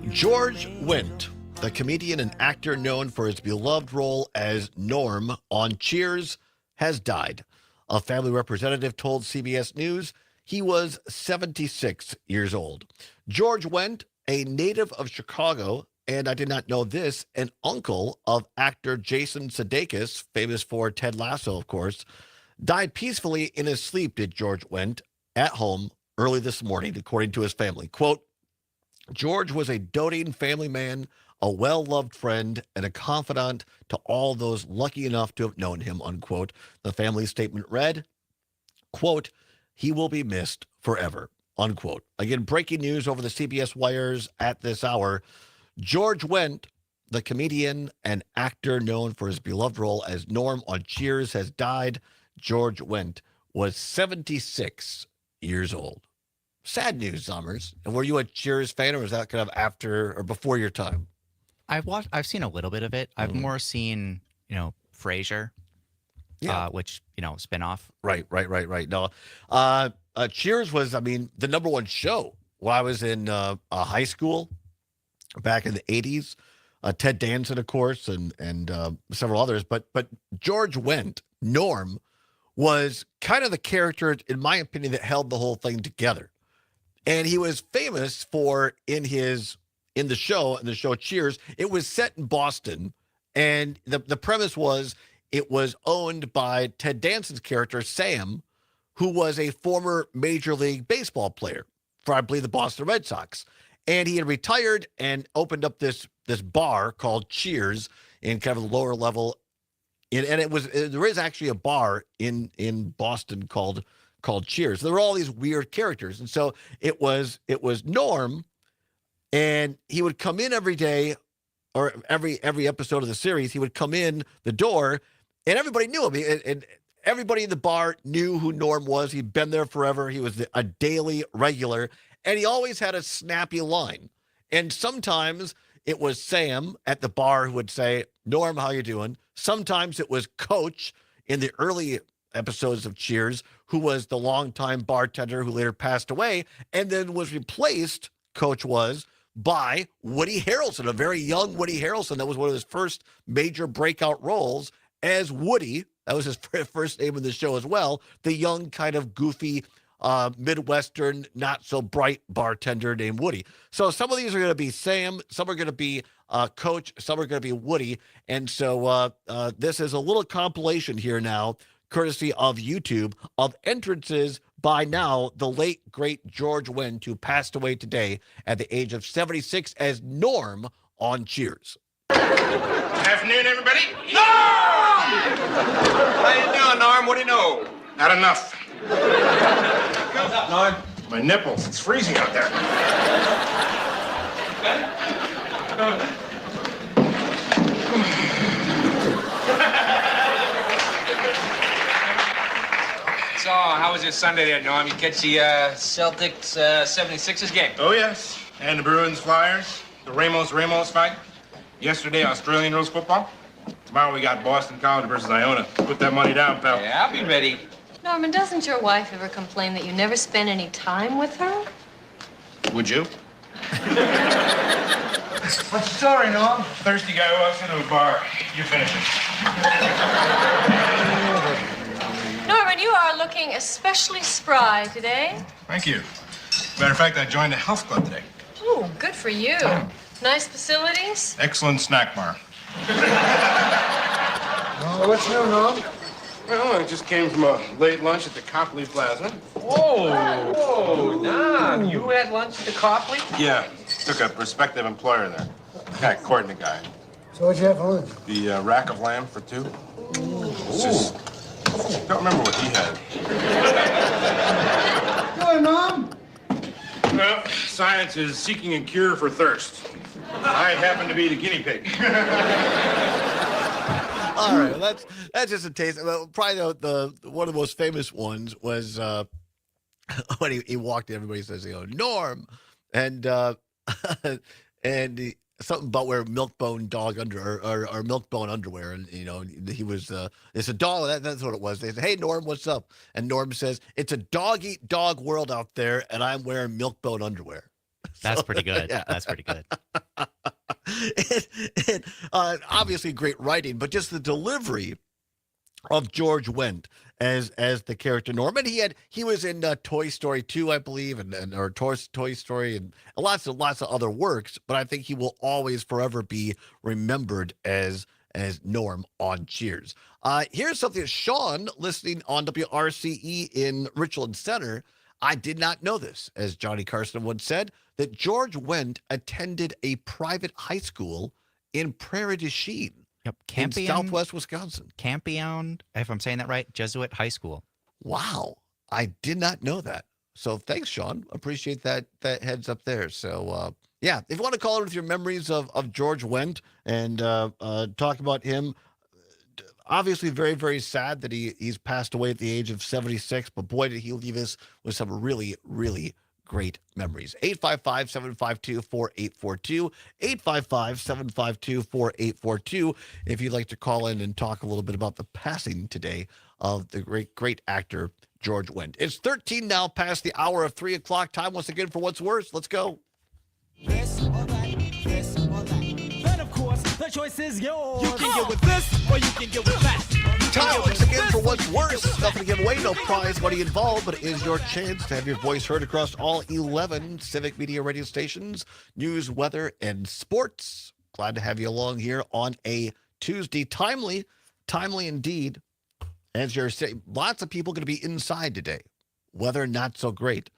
George Wendt, the comedian and actor known for his beloved role as Norm on Cheers, has died. A family representative told CBS News he was 76 years old. George Wendt, a native of Chicago, and I did not know this, an uncle of actor Jason Sudeikis, famous for Ted Lasso, of course, died peacefully in his sleep, did George Wendt, at home early this morning, according to his family. Quote, George was a doting family man, a well-loved friend, and a confidant to all those lucky enough to have known him, unquote. The family statement read, quote, he will be missed forever, unquote. Again, breaking news over the CBS wires at this hour. George Wendt, the comedian and actor known for his beloved role as Norm on Cheers, has died. George Wendt was 76 years old. Sad news, Zommers. And were you a Cheers fan, or was that kind of after or before your time? I've seen a little bit of it. I've more seen, Frasier, which, spinoff. Right. No, Cheers was, the number one show while I was in high school back in the 80s. Ted Danson, of course, and several others. But George Wendt, Norm, was kind of the character, in my opinion, that held the whole thing together. And he was famous for in the show Cheers. It was set in Boston, and the premise was it was owned by Ted Danson's character Sam, who was a former Major League Baseball player for, I believe, the Boston Red Sox. And he had retired and opened up this bar called Cheers in kind of the lower level. And there is actually a bar in Boston called Cheers. There were all these weird characters. And so it was Norm, and he would come in every day, or every episode of the series, he would come in the door, and everybody knew him. And everybody in the bar knew who Norm was. He'd been there forever. He was a daily regular, and he always had a snappy line. And sometimes it was Sam at the bar who would say, Norm, how you doing? Sometimes it was Coach in the early episodes of Cheers, who was the longtime bartender who later passed away and then was replaced, Coach was, by Woody Harrelson, a very young Woody Harrelson. That was one of his first major breakout roles as Woody. That was his first name in the show as well. The young, kind of goofy, Midwestern, not so bright bartender named Woody. So some of these are going to be Sam, some are going to be Coach, some are going to be Woody. And so this is a little compilation here now, courtesy of YouTube, of entrances by now the late, great George Wendt, who passed away today at the age of 76 as Norm on Cheers. Afternoon, everybody. Norm! How you doing, Norm? What do you know? Not enough. What's up, Norm? My nipples. It's freezing out there. So, how was your Sunday there, Norm? You catch the Celtics 76ers game? Oh, yes. And the Bruins Flyers. The Ramos fight. Yesterday, Australian rules football. Tomorrow, we got Boston College versus Iona. Put that money down, pal. Yeah, I'll be ready. Norman, doesn't your wife ever complain that you never spend any time with her? Would you? What's the story, Norm? Thirsty guy walks into a bar. You finish it. Norman, you are looking especially spry today. Thank you. Matter of fact, I joined a health club today. Ooh, good for you. Nice facilities? Excellent snack bar. What's new, Norm? Well, I just came from a late lunch at the Copley Plaza. Whoa, Norm, you had lunch at the Copley? Yeah, took a prospective employer there. Guy courting a guy. So what'd you have for lunch? The rack of lamb for two. It's just, don't remember what he had. Good, Norm. Well, science is seeking a cure for thirst. I happen to be the guinea pig. All right, well, that's just a taste. Well, probably the one of the most famous ones was when he walked in. Everybody says, Norm, and something about wearing milk-bone dog or milk-bone underwear, and he was it's a dog. That's what it was. They said, "Hey, Norm, what's up?" And Norm says, "It's a dog-eat-dog world out there, and I'm wearing milk-bone underwear." That's pretty good. Yeah. That's pretty good. Obviously great writing, but just the delivery of George Wendt as the character Norm. And he was in Toy Story 2, I believe, or Toy Story and lots of other works, but I think he will always forever be remembered as Norm on Cheers. Here's something that Sean, listening on WRCE in Richland Center, I did not know this, as Johnny Carson once said, that George Wendt attended a private high school in Prairie du Chien, in southwest Wisconsin. Campion, if I'm saying that right, Jesuit High School. Wow. I did not know that. So thanks, Sean. Appreciate that heads up there. So, yeah, if you want to call in with your memories of George Wendt and talk about him, obviously very, very sad that he's passed away at the age of 76, but boy, did he leave us with some really, really great memories. 855-752-4842, 855-752-4842, if you'd like to call in and talk a little bit about the passing today of the great, great actor, George Wendt. It's 13 now past the hour of 3 o'clock. Time once again for What's Worse. Let's go. This or that, this or that. Then, of course, the choice is yours. You can get with this or you can get with that. Time once again for What's Worse. Nothing to give away, no prize money involved, but it is your chance to have your voice heard across all 11 Civic Media radio stations, news, weather, and sports. Glad to have you along here on a Tuesday. Timely indeed. As you're saying, lots of people going to be inside today. Weather not so great.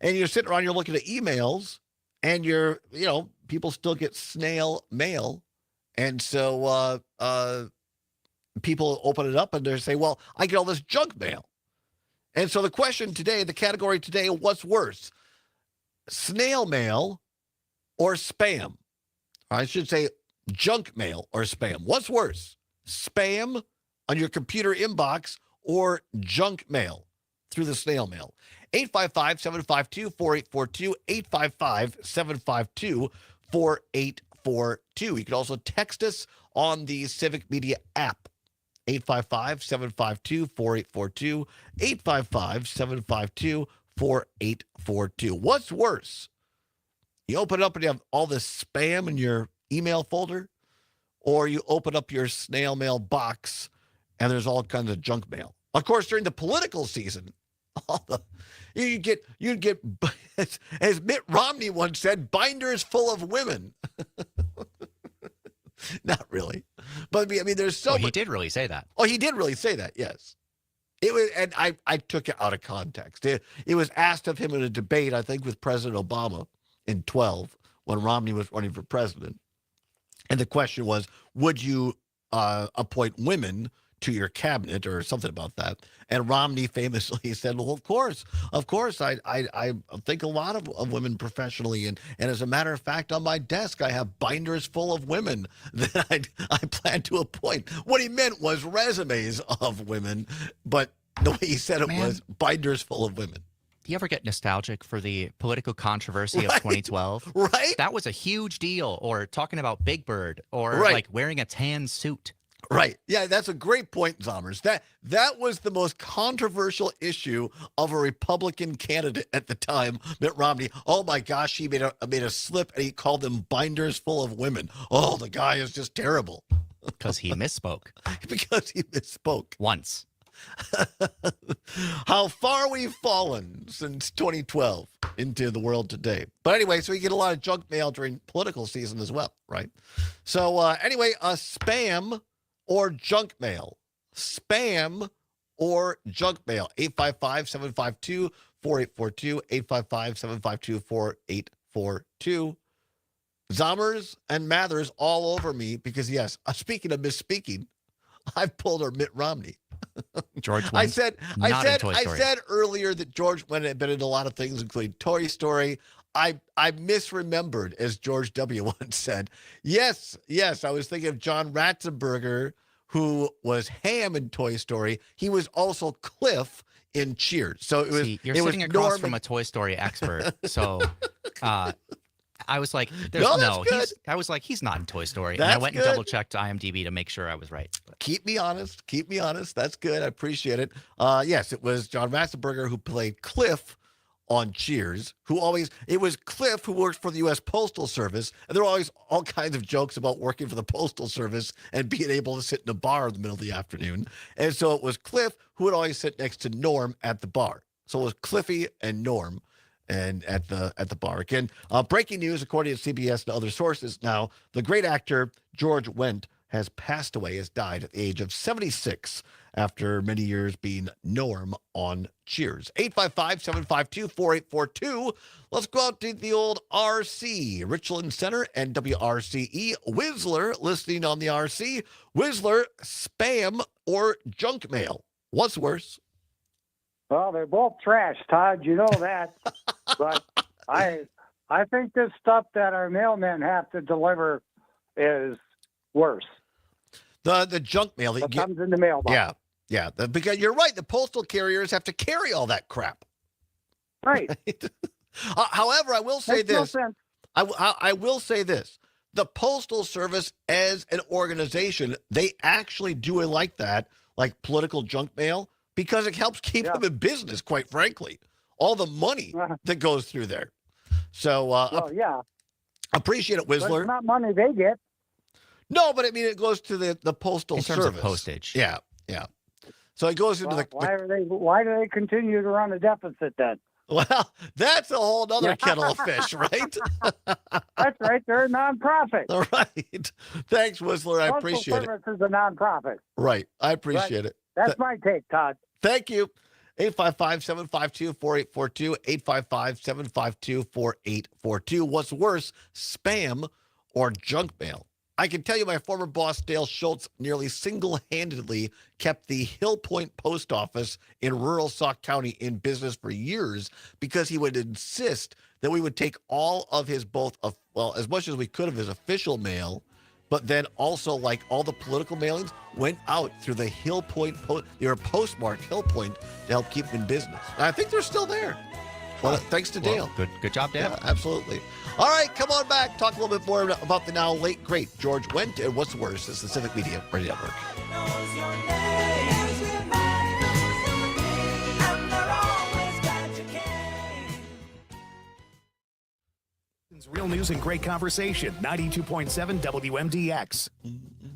And you're sitting around, you're looking at emails, and people still get snail mail. And so people open it up and they say, well, I get all this junk mail. And so the question today, the category today, what's worse? Snail mail or spam? I should say junk mail or spam. What's worse? Spam on your computer inbox or junk mail through the snail mail? 855-752-4842, 855-752-4842. You can also text us on the Civic Media app. 855-752-4842, 855-752-4842. What's worse? You open it up and you have all this spam in your email folder, or you open up your snail mail box and there's all kinds of junk mail. Of course, during the political season, you'd get, as Mitt Romney once said, binders full of women. Not really. But I mean, there's so much. He did really say that. Oh, he did really say that, yes. It was, and I took it out of context. It was asked of him in a debate, I think, with President Obama in 2012 when Romney was running for president. And the question was, would you appoint women to your cabinet or something about that? And Romney famously said, well, of course. I think a lot of women professionally. And as a matter of fact, on my desk, I have binders full of women that I plan to appoint. What he meant was resumes of women, but the way he said it was binders full of women. Do you ever get nostalgic for the political controversy of 2012? Right. That was a huge deal. Or talking about Big Bird, or like wearing a tan suit. Right. Yeah, that's a great point, Zommers. That was the most controversial issue of a Republican candidate at the time, Mitt Romney. Oh my gosh, he made a slip and he called them binders full of women. Oh, the guy is just terrible. Because he misspoke. Because he misspoke. Once. How far we've fallen since 2012 into the world today. But anyway, so you get a lot of junk mail during political season as well, right? So anyway, spam or junk mail. Spam or junk mail. 855-752-4842. 855-752-4842. Zommers and Mathers all over me because, yes, speaking of misspeaking, I've pulled our Mitt Romney. George I Wendt, said earlier that George Wendt had been in a lot of things, including Toy Story. I misremembered, as George W. once said. Yes, I was thinking of John Ratzenberger, who was Ham in Toy Story. He was also Cliff in Cheers. So it was. See, you're it sitting was across Norman. from a Toy Story expert, so I was like, I was like, he's not in Toy Story. And I That's went good. and double checked IMDb to make sure I was right. Keep me honest. That's good. I appreciate it. Yes, it was John Ratzenberger who played Cliff on Cheers, it was Cliff who worked for the U.S. Postal Service, and there were always all kinds of jokes about working for the Postal Service and being able to sit in a bar in the middle of the afternoon. And so it was Cliff who would always sit next to Norm at the bar. So it was Cliffy and Norm and at the bar. Again, breaking news, according to CBS and other sources now, the great actor George Wendt has passed away, has died at the age of 76 after many years being Norm on Cheers. 855-752-4842. Let's go out to the old RC, Richland Center and WRCE. Whistler, listening on the RC. Whistler, spam or junk mail? What's worse? Well, they're both trash, Todd. You know that. But I think this stuff that our mailmen have to deliver is worse. The junk mail that comes in the mailbox. Yeah. Because you're right. The postal carriers have to carry all that crap. Right. However, I will say Makes no this. sense. I will say this. The Postal Service as an organization, they actually do like that, like political junk mail, because it helps keep them in business, quite frankly. All the money that goes through there. So, appreciate it, Whistler. But it's not money they get. No, but I mean, it goes to the Postal In Service. terms of postage. Yeah. So it goes into Why do they continue to run a deficit then? Well, that's a whole other kettle of fish, right? That's right. They're a nonprofit. All right. Thanks, Whistler. I appreciate it. Postal Service is a nonprofit. Right. I appreciate it. That's my take, Todd. Thank you. 855-752-4842. 855-752-4842. What's worse, spam or junk mail? I can tell you my former boss, Dale Schultz, nearly single-handedly kept the Hill Point Post Office in rural Sauk County in business for years because he would insist that we would take all of his as much as we could of his official mail, but then also, like, all the political mailings went out through the Hill Point Post. They were postmarked Hill Point to help keep him in business. And I think they're still there. Well, thanks to Dale. Good job, Dale. Yeah, absolutely. All right, come on back. Talk a little bit more about the now late, great George Wendt and what's worse. It's the Civic Media Radio Network. Real news and great conversation. 92.7 WMDX.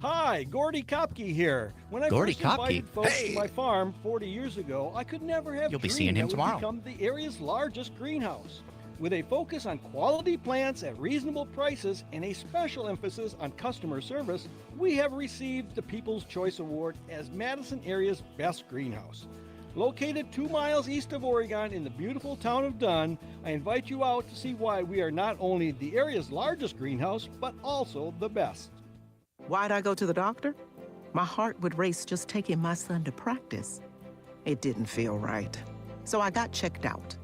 Hi, Gordy Kopke here. When I Gordy first invited Kopke? folks to my farm 40 years ago, I could never have You'll be dreamed seeing him that tomorrow. would become the area's largest greenhouse. With a focus on quality plants at reasonable prices and a special emphasis on customer service, we have received the People's Choice Award as Madison area's best greenhouse. Located 2 miles east of Oregon in the beautiful town of Dunn, I invite you out to see why we are not only the area's largest greenhouse, but also the best. Why'd I go to the doctor? My heart would race just taking my son to practice. It didn't feel right. So I got checked out.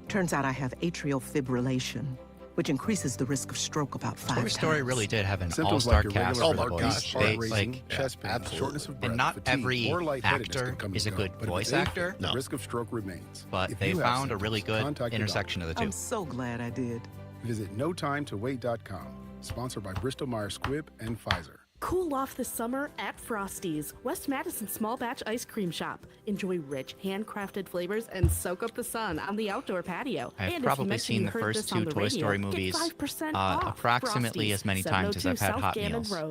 Turns out I have atrial fibrillation, which increases the risk of stroke about 5 times. Toy Story really did have an Symptoms all-star like cast irregular for the heartbeat, voice. heart They, racing, like, chest pain, shortness of breath, and not fatigue, every or lightheadedness actor can come is a and go, good but if voice it's infant, actor. the risk of stroke remains. But If they you have found a symptoms, really good contact your intersection of the two. I'm so glad I did. Visit notimetowait.com. Sponsored by Bristol Myers Squibb and Pfizer. Cool off this summer at Frosty's, West Madison small batch ice cream shop. Enjoy rich, handcrafted flavors and soak up the sun on the outdoor patio. I've and probably seen the first 2 Toy Story movies approximately as many times as I've had hot meals. I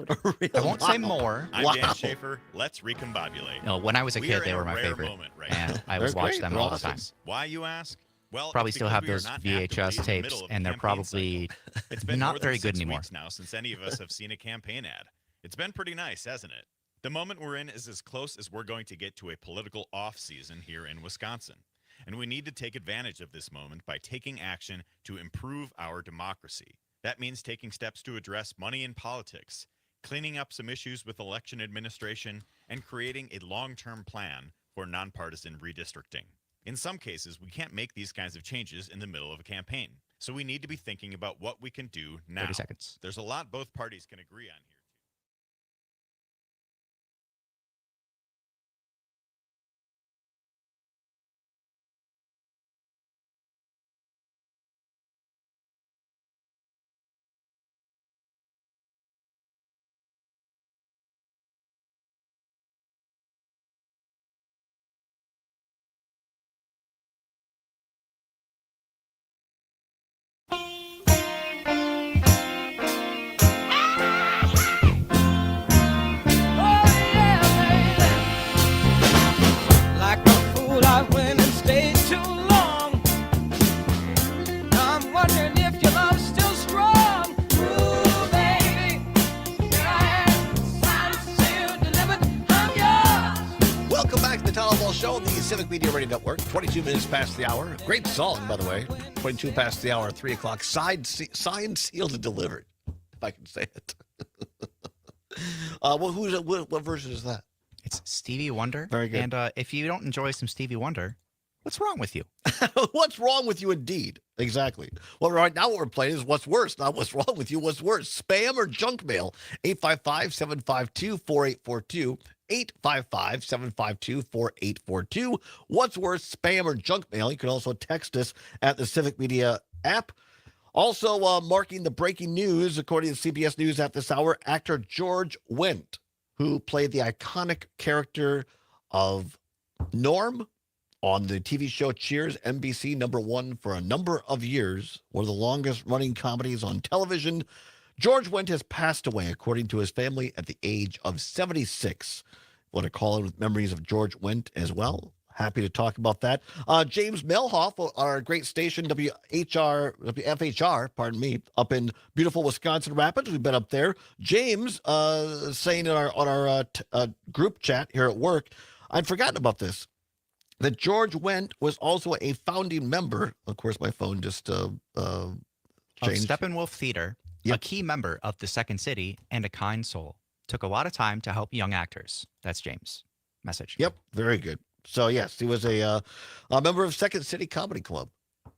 won't say more. I'm Dan Schaefer. Let's recombobulate. No, when I was a We kid, are they in were a my rare favorite, moment right and now. I would watch them all the time. Why, you ask? Well, Probably it's still because have we are those not actively in VHS the tapes, middle of and a they're campaign probably cycle. It's been not more very than good 6 anymore. weeks now since any of us have seen a campaign ad. It's been pretty nice, hasn't it? The moment we're in is as close as we're going to get to a political off-season here in Wisconsin. And we need to take advantage of this moment by taking action to improve our democracy. That means taking steps to address money in politics, cleaning up some issues with election administration, and creating a long-term plan for nonpartisan redistricting. In some cases, we can't make these kinds of changes in the middle of a campaign. So we need to be thinking about what we can do now. 30 seconds. There's a lot both parties can agree on here. Like a fool, I went and stayed too long. I'm wondering if your love's still strong. Ooh, baby, here I am, signed, sealed, delivered, I'm yours. Welcome back to the Todd Allbaugh Show on the Civic Media Radio Network. 22 minutes past the hour. Great song, by the way. 22 past the hour, 3 o'clock. Signed, sealed, and delivered, if I can say it. What version is that? It's Stevie Wonder. Very good. And if you don't enjoy some Stevie Wonder, what's wrong with you? What's wrong with you, indeed? Exactly. Well, right now what we're playing is what's worse, not what's wrong with you. What's worse, spam or junk mail? 855-752-4842. 855-752-4842. What's worse, spam or junk mail? You can also text us at the Civic Media app. Also, marking the breaking news, according to CBS News at this hour, actor George Wendt, who played the iconic character of Norm on the TV show Cheers, NBC #1 for a number of years, one of the longest running comedies on television. George Wendt has passed away, according to his family, at the age of 76. Want to call in memories of George Wendt as well. Happy to talk about that. James Melhoff, our great station, WFHR, pardon me, up in beautiful Wisconsin Rapids. We've been up there. James saying on our group chat here at work, I'd forgotten about this, that George Wendt was also a founding member. Of course, my phone just changed. Of Steppenwolf Theater, a key member of the Second City, and a kind soul. Took a lot of time to help young actors. That's James' message. Yep, very good. So, yes, he was a member of Second City Comedy Club.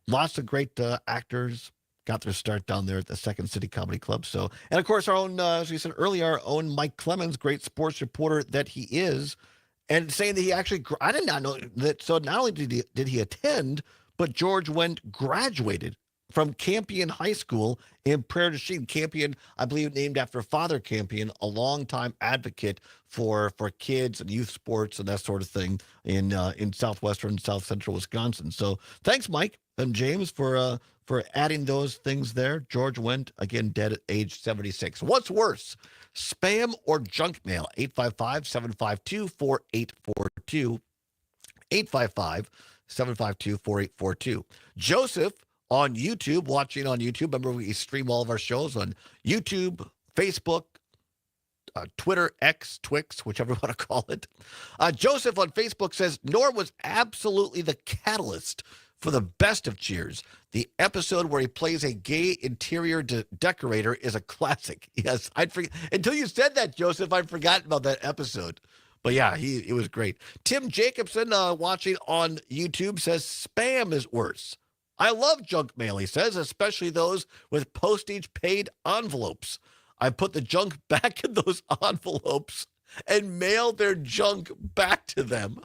Lots of great actors got their start down there at the Second City Comedy Club. So, and of course, our own, as we said earlier, our own Mike Clemens, great sports reporter that he is, and saying that he actually, I did not know that. So not only did he attend, but George Wendt graduated from Campion High School in Prairie du Chien. Campion, I believe, named after Father Campion, a longtime advocate for kids and youth sports and that sort of thing in southwestern, south central Wisconsin. So thanks, Mike and James, for adding those things there. George went, again, dead at age 76. What's worse, spam or junk mail? 855-752-4842. 855-752-4842. Joseph on YouTube, watching on YouTube. Remember, we stream all of our shows on YouTube, Facebook, Twitter, X, Twix, whichever you want to call it. Joseph on Facebook says, Norm was absolutely the catalyst for the best of Cheers. The episode where he plays a gay interior decorator is a classic. Yes, I'd forget. Until you said that, Joseph, I'd forgotten about that episode. But yeah, it was great. Tim Jacobson, watching on YouTube, says spam is worse. I love junk mail, he says, especially those with postage-paid envelopes. I put the junk back in those envelopes and mail their junk back to them.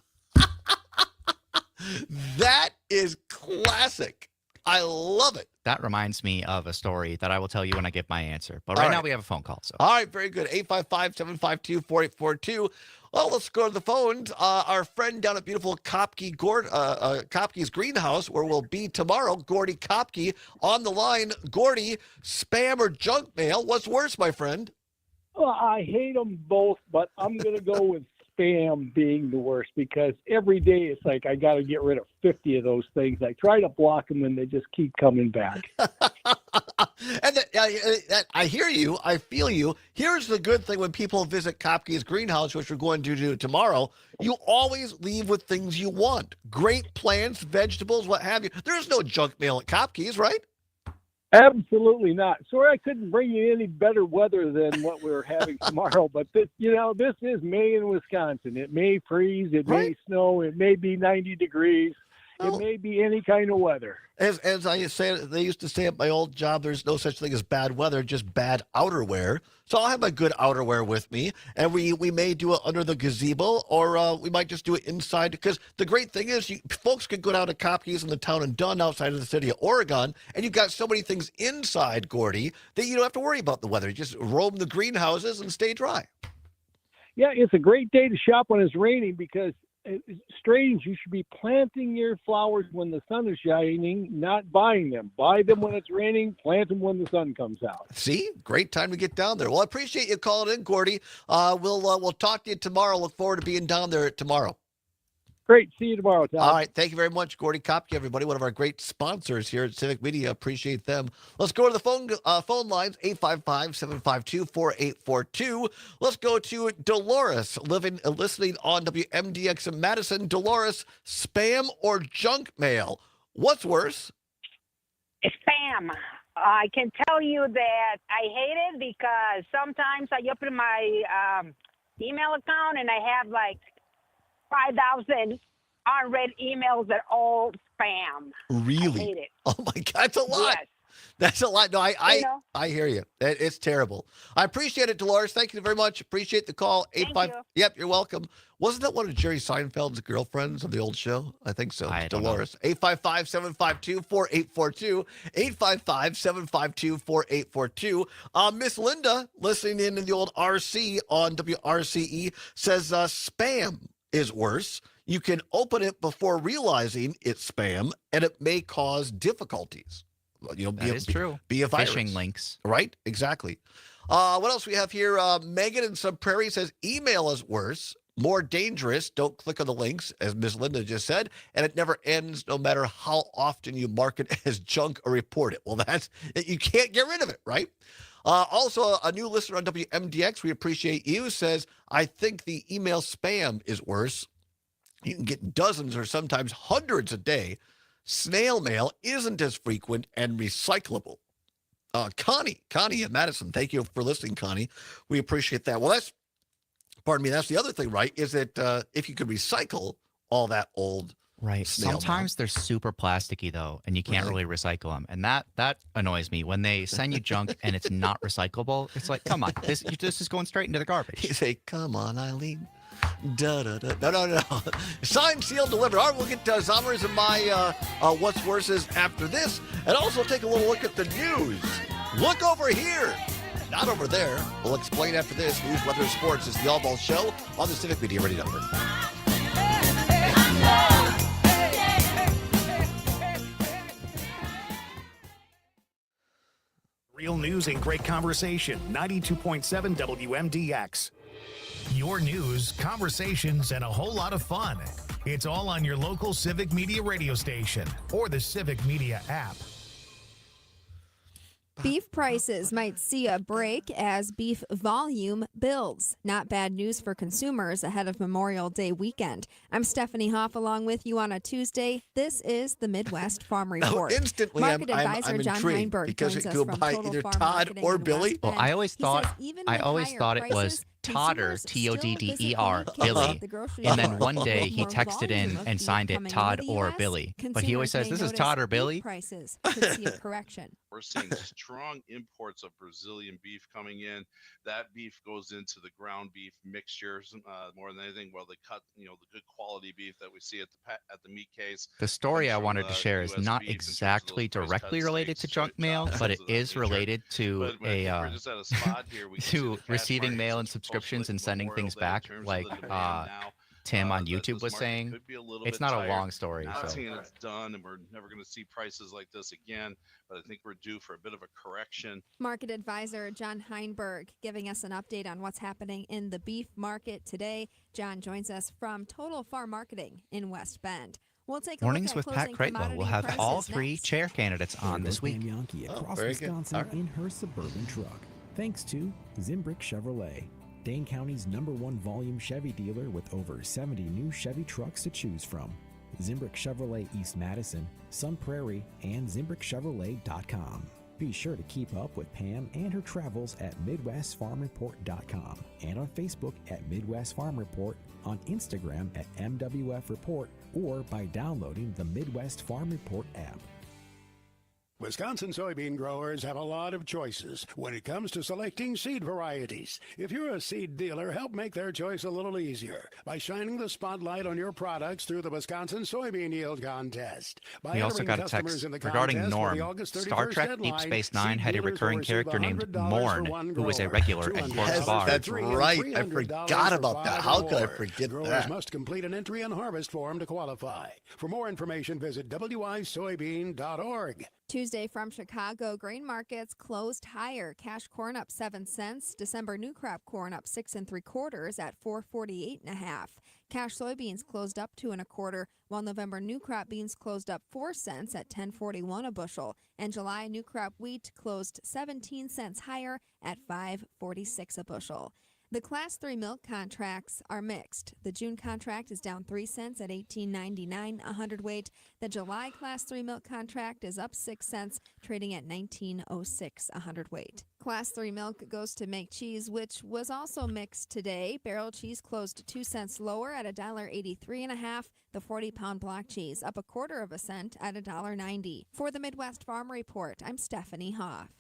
That is classic. I love it. That reminds me of a story that I will tell you when I give my answer. But right now we have a phone call. So. All right, very good. 855-752-4842. Well, let's go to the phones. Our friend down at beautiful Kopke's greenhouse, where we'll be tomorrow, Gordy Kopke, on the line. Gordy, spam or junk mail? What's worse, my friend? Well, I hate them both, but I'm going to go with spam being the worst, because every day it's like I got to get rid of 50 of those things. I try to block them and they just keep coming back. And I hear you. I feel you. Here's the good thing when people visit Kopke's greenhouse, which we're going to do tomorrow. You always leave with things you want. Great plants, vegetables, what have you. There's no junk mail at Kopke's, right? Absolutely not. Sorry, I couldn't bring you any better weather than what we're having tomorrow. But this is May in Wisconsin. It may freeze, it may snow, it may be 90 degrees. It may be any kind of weather. As I say, they used to say at my old job, there's no such thing as bad weather, just bad outerwear. So I'll have my good outerwear with me, and we may do it under the gazebo, or we might just do it inside. Because the great thing is, folks can go down to Kopke's in the town of Dunn, outside of the city of Oregon, and you've got so many things inside, Gordy, that you don't have to worry about the weather. You just roam the greenhouses and stay dry. Yeah, it's a great day to shop when it's raining, because it's strange. You should be planting your flowers when the sun is shining, not buying them. Buy them when it's raining, plant them when the sun comes out. See? Great time to get down there. Well, I appreciate you calling in, Gordy. We'll talk to you tomorrow. Look forward to being down there tomorrow. Great. See you tomorrow, Todd. All right. Thank you very much, Gordy Kopke, everybody. One of our great sponsors here at Civic Media. Appreciate them. Let's go to the phone lines, 855-752-4842. Let's go to Dolores, listening on WMDX in Madison. Dolores, spam or junk mail? What's worse? Spam. I can tell you that I hate it because sometimes I open my email account and I have like 5,000 unread emails that all spam. Really? I hate it. Oh my God, that's a lot. Yes. That's a lot. No, I hear you. It's terrible. I appreciate it, Dolores. Thank you very much. Appreciate the call. Thank you. Yep, you're welcome. Wasn't that one of Jerry Seinfeld's girlfriends on the old show? I think so. Dolores. 855-752-4842. 855-752-4842. Miss Linda, listening in the old RC on WRCE, says spam is worse. You can open it before realizing it's spam, and it may cause difficulties. That is true. Be a virus. Phishing links. Right? Exactly. What else we have here? Megan in Sub Prairie says email is worse, more dangerous. Don't click on the links, as Miss Linda just said, and it never ends no matter how often you mark it as junk or report it. Well, you can't get rid of it, right? Also, a new listener on WMDX, we appreciate you, says, I think the email spam is worse. You can get dozens or sometimes hundreds a day. Snail mail isn't as frequent and recyclable. Connie in Madison, thank you for listening, Connie. We appreciate that. Well, that's the other thing, right, is that if you could recycle all that old Right. Sometimes they're super plasticky, though, and you can't really recycle them. And that annoys me. When they send you junk and it's not recyclable, it's like, come on, this is going straight into the garbage. You say, come on, Eileen. No. Signed, sealed, delivered. All right, we'll get Zommers and my What's Worse is after this. And also take a little look at the news. Look over here. Not over there. We'll explain after this. News, weather, and sports is the Allbaugh Show on the Civic Media Radio Network. Real news and great conversation. 92.7 WMDX. Your news, conversations, and a whole lot of fun. It's all on your local Civic Media radio station or the Civic Media app. Beef prices might see a break as beef volume builds. Not bad news for consumers ahead of Memorial Day weekend. I'm Stephanie Hoff along with you on a Tuesday. This is the Midwest Farm Report. Instantly, Market I'm advisor John intrigued Heinberg because joins it us could from by Total either Farm Todd Marketing or in Billy. West Well, Bend. I always He thought says even I with always higher thought it was prices, Todd or consumers still T-O-D-D-E-R, visit Billy. the grocery And then store one for day more he texted volume in of and beef signed it coming Todd into the or US. Billy. But he always says, Consumers this may is Todd or notice Billy. beef prices could see a correction. We're seeing strong imports of Brazilian beef coming in. That beef goes into the ground beef mixtures more than anything. Well, they cut, the good quality beef that we see at the meat case. The story I comes from wanted to the share is US not beef in terms of exactly those directly price-cut related to steaks, junk mail, chops, but it things of that is nature. related to But I think we're just at a spot here. We can see to the cash receiving market mail and since subscriptions and post sending Memorial things Day in back, terms of like the demand now. Tim on That YouTube this was market saying. could be a little It's bit not tired. a long story. Not So. saying it's done and we're never going to see prices like this again, but I think we're due for a bit of a correction. Market advisor John Heinberg giving us an update on what's happening in the beef market today. John joins us from Total Farm Marketing in West Bend. We'll take a Mornings look with at Pat closing Kreitlow. We'll commodity have all prices three next. chair candidates on this week. Yankee across very good. Wisconsin All right. in her suburban truck. Thanks to Zimbrick Chevrolet, Dane County's #1 volume Chevy dealer with over 70 new Chevy trucks to choose from. Zimbrick Chevrolet East Madison, Sun Prairie, and ZimbrickChevrolet.com. Be sure to keep up with Pam and her travels at MidwestFarmReport.com and on Facebook at Midwest Farm Report, on Instagram at MWF Report, or by downloading the Midwest Farm Report app. Wisconsin soybean growers have a lot of choices when it comes to selecting seed varieties. If you're a seed dealer, help make their choice a little easier by shining the spotlight on your products through the Wisconsin Soybean Yield Contest. By We also entering got a customers text in the regarding contest for Norm. the August Star 31st Trek deadline, Deep Space Nine seed had a dealers will recurring receive character named $100 Morn, for one who was a grower, regular at $200 Gorge for Bar. That's three, and right. I $300 forgot for about that. five How or could I more. forget Growers that? must complete an entry and harvest form to qualify. For more information, visit wisoybean.org. Tuesday from Chicago, grain markets closed higher. Cash corn up 7 cents. December new crop corn up 6 3/4 at 448.5. Cash soybeans closed up 2 1/4, while November new crop beans closed up 4 cents at 10.41 a bushel. And July new crop wheat closed 17 cents higher at 5.46 a bushel. The Class 3 milk contracts are mixed. The June contract is down 3 cents at $18.99 a hundredweight. The July Class 3 milk contract is up 6 cents, trading at $19.06 a hundredweight. Class 3 milk goes to make cheese, which was also mixed today. Barrel cheese closed 2 cents lower at $1.83.5. The 40-pound block cheese up 1/4 cent at $1.90. For the Midwest Farm Report, I'm Stephanie Hoff.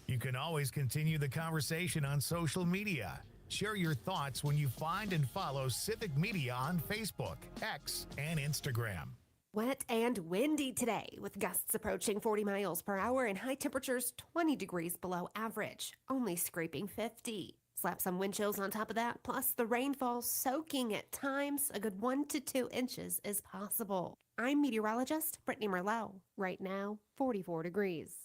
You can always continue the conversation on social media. Share your thoughts when you find and follow Civic Media on Facebook, X, and Instagram. Wet and windy today, with gusts approaching 40 miles per hour and high temperatures 20 degrees below average, only scraping 50. Slap some wind chills on top of that, plus the rainfall soaking at times. A good 1 to 2 inches is possible. I'm meteorologist Brittany Merlot. Right now, 44 degrees.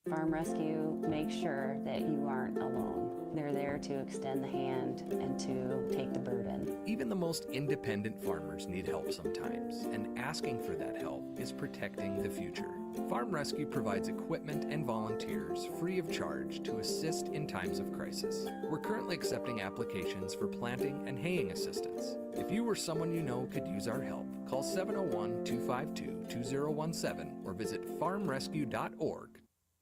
Farm Rescue makes sure that you aren't alone. They're there to extend the hand and to take the burden. Even the most independent farmers need help sometimes, and asking for that help is protecting the future. Farm Rescue provides equipment and volunteers free of charge to assist in times of crisis. We're currently accepting applications for planting and haying assistance. If you or someone you know could use our help, call 701-252-2017 or visit farmrescue.org.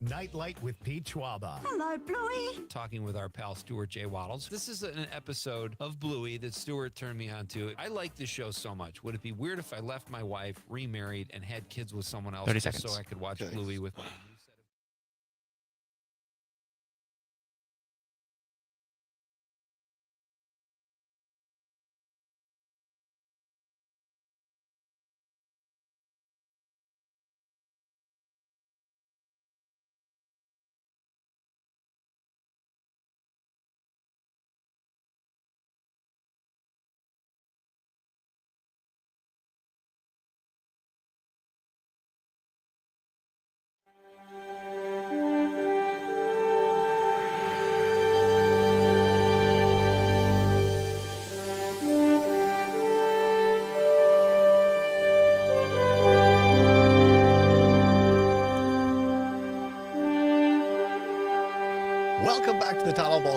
Nightlight with Pete Schwaba. Hello, Bluey. Talking with our pal Stuart J. Waddles. This is an episode of Bluey that Stuart turned me on to. I like this show so much. Would it be weird if I left my wife, remarried, and had kids with someone else 30 just seconds. so I could watch Bluey with my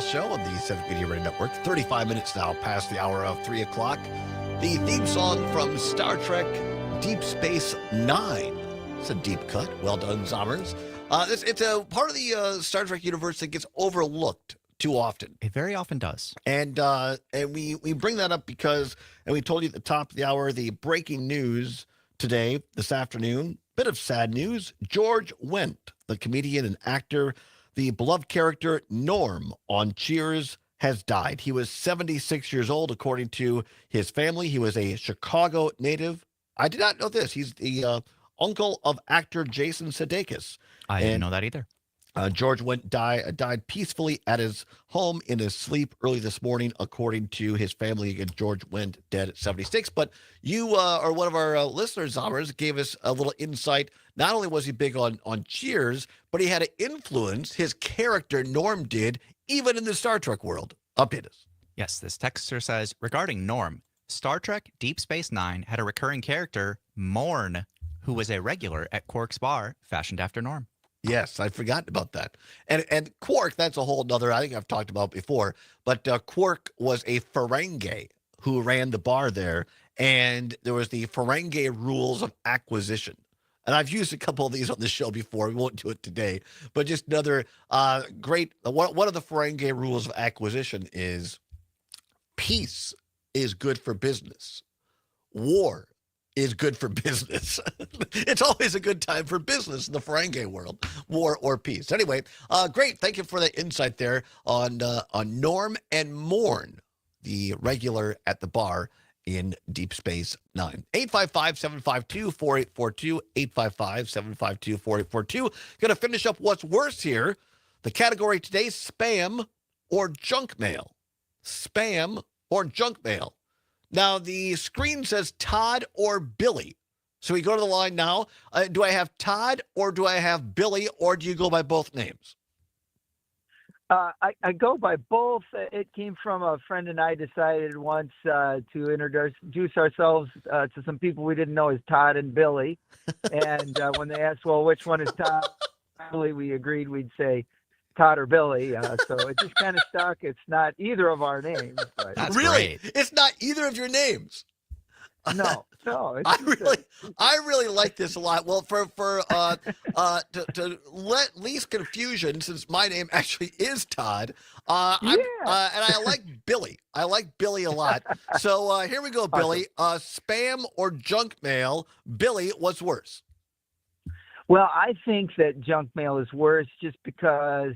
Show on the Civic Media Radio Network. 35 minutes now past the hour of 3 o'clock. The theme song from Star Trek Deep Space Nine. It's a deep cut. Well done, Zommers. It's a part of the Star Trek universe that gets overlooked too often. It very often does. And we bring that up because, and we told you at the top of the hour, the breaking news today, this afternoon, bit of sad news. George Wendt, the comedian and actor, the beloved character Norm on Cheers, has died. He was 76 years old, according to his family. He was a Chicago native. I did not know this. He's the uncle of actor Jason Sudeikis. I didn't know that either. George Wendt died peacefully at his home in his sleep early this morning, according to his family. Again, George Wendt dead at 76. But you or one of our listeners, Zommers, gave us a little insight. Not only was he big on Cheers, but he had an influence, his character Norm did, even in the Star Trek world. Update us. Yes, this texter says, regarding Norm, Star Trek Deep Space Nine had a recurring character, Morn, who was a regular at Quark's bar, fashioned after Norm. Yes, I'd forgotten about that. And Quark, that's a whole nother, I think I've talked about before, but Quark was a Ferengi who ran the bar there, and there was the Ferengi rules of acquisition. And I've used a couple of these on the show before. We won't do it today, but just another great, one of the Ferengi rules of acquisition is peace is good for business. War is good for business. It's always a good time for business in the Ferengi world, war or peace. Anyway, great. Thank you for the insight there on Norm and Morn, the regular at the bar in Deep Space Nine. 855-752-4842, 855-752-4842. Going to finish up what's worse here. The category today, spam or junk mail. Spam or junk mail. Now, the screen says Todd or Billy. So we go to the line now. Do I have Todd or do I have Billy, or do you go by both names? I go by both. It came from a friend and I decided once to introduce ourselves to some people we didn't know as Todd and Billy. And when they asked, well, which one is Todd? Billy, we agreed we'd say Todd or Billy. So it just kind of stuck. It's not either of our names. But. That's really? Great. It's not either of your names. No. I really like this a lot. Well, to let least confusion, since my name actually is Todd, and I like Billy. I like Billy a lot. So here we go, Billy. Spam or junk mail? Billy, what's worse? Well, I think that junk mail is worse just because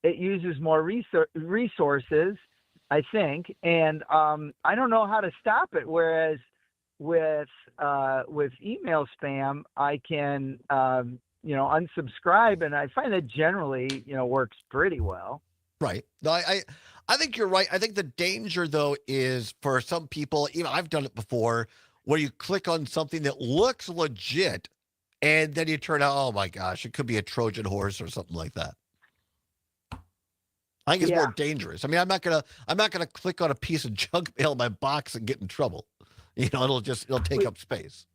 it uses more resources, I think, and I don't know how to stop it. Whereas with email spam, I can unsubscribe, and I find that generally works pretty well. Right. No, I think you're right. I think the danger though is for some people, even I've done it before, where you click on something that looks legit, and then you turn out, oh my gosh, it could be a Trojan horse or something like that. I think it's more dangerous. I mean, I'm not gonna click on a piece of junk mail in my box and get in trouble. It'll take up space.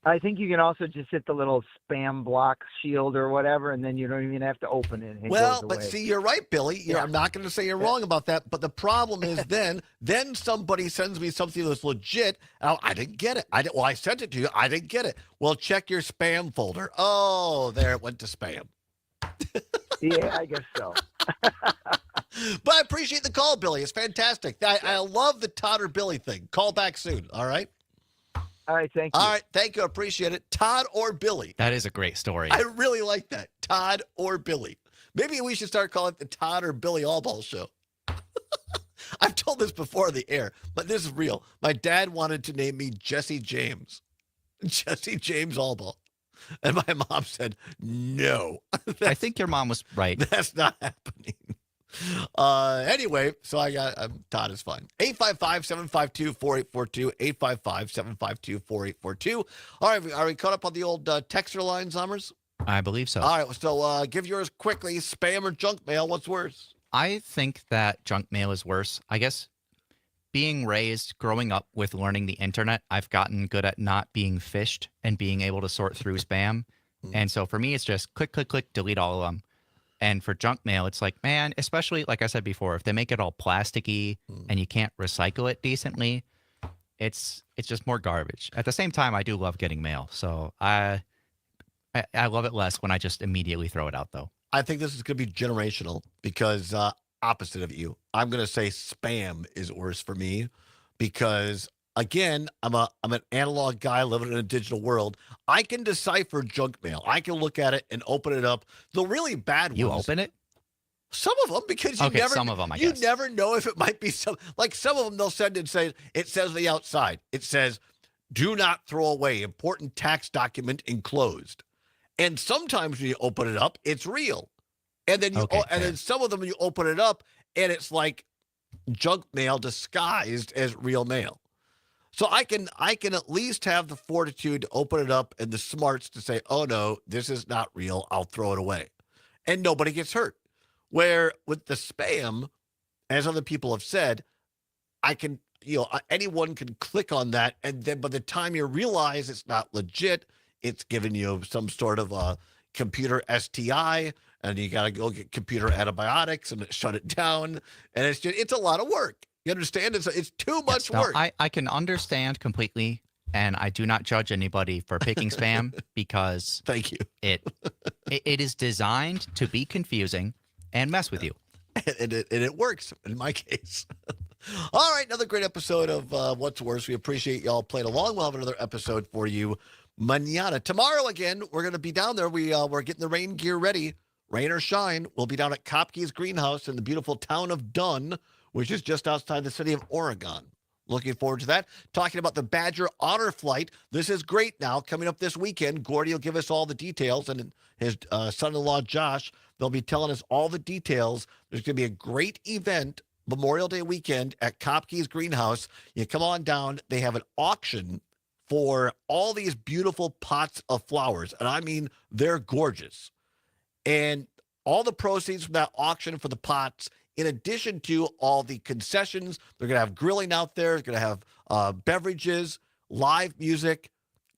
I think you can also just hit the little spam block shield or whatever, and then you don't even have to open it. Well, but see, you're right, Billy. I'm not going to say you're wrong about that. But the problem is then somebody sends me something that's legit. Oh, I didn't get it. I sent it to you. I didn't get it. Well, check your spam folder. Oh, there it went to spam. Yeah, I guess so. But I appreciate the call, Billy. It's fantastic. I love the Todd or Billy thing. Call back soon. All right. All right, thank you. All right, thank you. Appreciate it. Todd or Billy. That is a great story. I really like that. Todd or Billy. Maybe we should start calling it the Todd or Billy Allbaugh Show. I've told this before on the air, but this is real. My dad wanted to name me Jesse James. Jesse James Allbaugh. And my mom said, no. I think your mom was right. That's not happening. Anyway, so Todd is fine. 855-752-4842, 855-752-4842. All right, are we caught up on the old texter line, Zommers? I believe so. All right, so give yours quickly. Spam or junk mail, what's worse? I think that junk mail is worse. I guess being raised, growing up with learning the internet, I've gotten good at not being phished and being able to sort through spam. And so for me, it's just click, click, click, delete all of them. And for junk mail, it's like, man, especially like I said before, if they make it all plasticky and you can't recycle it decently, it's just more garbage. At the same time, I do love getting mail, so I love it less when I just immediately throw it out, though. I think this is going to be generational because opposite of you, I'm going to say spam is worse for me because again, I'm an analog guy living in a digital world. I can decipher junk mail. I can look at it and open it up. The really bad ones. You open it? Some of them, because some of them, I you guess. never know if it might be some of them they'll send and say, it says on the outside, it says, do not throw away important tax document enclosed. And sometimes when you open it up, it's real. And then then some of them you open it up and it's like junk mail disguised as real mail. So I can at least have the fortitude to open it up and the smarts to say, oh no, this is not real. I'll throw it away. And nobody gets hurt. Where with the spam, as other people have said, I can, anyone can click on that. And then by the time you realize it's not legit, it's giving you some sort of a computer STI, and you got to go get computer antibiotics and shut it down. And it's a lot of work. You understand? It's too much work. I can understand completely, and I do not judge anybody for picking spam because thank you. It is designed to be confusing and mess with you. And it works in my case. All right, another great episode of What's Worse. We appreciate y'all playing along. We'll have another episode for you mañana. Tomorrow, again, we're going to be down there. We're getting the rain gear ready. Rain or shine, we'll be down at Kopke's Greenhouse in the beautiful town of Dunn, which is just outside the city of Oregon. Looking forward to that. Talking about the Badger Honor Flight. This is great now. Coming up this weekend, Gordy will give us all the details, and his son-in-law, Josh, they'll be telling us all the details. There's going to be a great event Memorial Day weekend at Kopke's Greenhouse. You come on down. They have an auction for all these beautiful pots of flowers, and I mean, they're gorgeous. And all the proceeds from that auction for the pots, in addition to all the concessions, they're going to have grilling out there. They're going to have beverages, live music.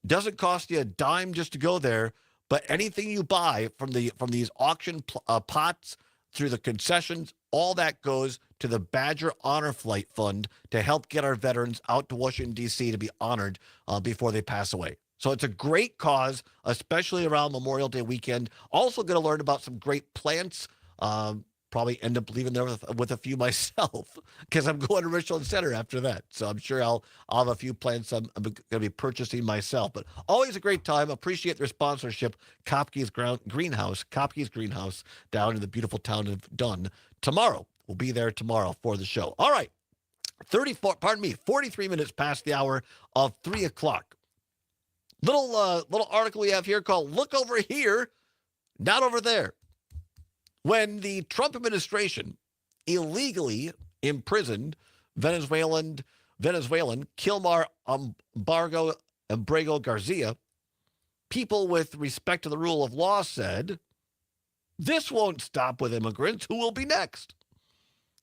Doesn't cost you a dime just to go there, but anything you buy from these auction pots through the concessions, all that goes to the Badger Honor Flight Fund to help get our veterans out to Washington, D.C. to be honored before they pass away. So it's a great cause, especially around Memorial Day weekend. Also going to learn about some great plants. Probably end up leaving there with a few myself because I'm going to Richland Center after that. So I'm sure I'll have a few plants I'm going to be purchasing myself. But always a great time. Appreciate their sponsorship. Kopke's Greenhouse down in the beautiful town of Dunn. Tomorrow, we'll be there tomorrow for the show. All right. 43 minutes past the hour of 3 o'clock. Little article we have here called Look Over Here, Not Over There. When the Trump administration illegally imprisoned Venezuelan Kilmar Abrego Garcia, people with respect to the rule of law said, this won't stop with immigrants. Who will be next?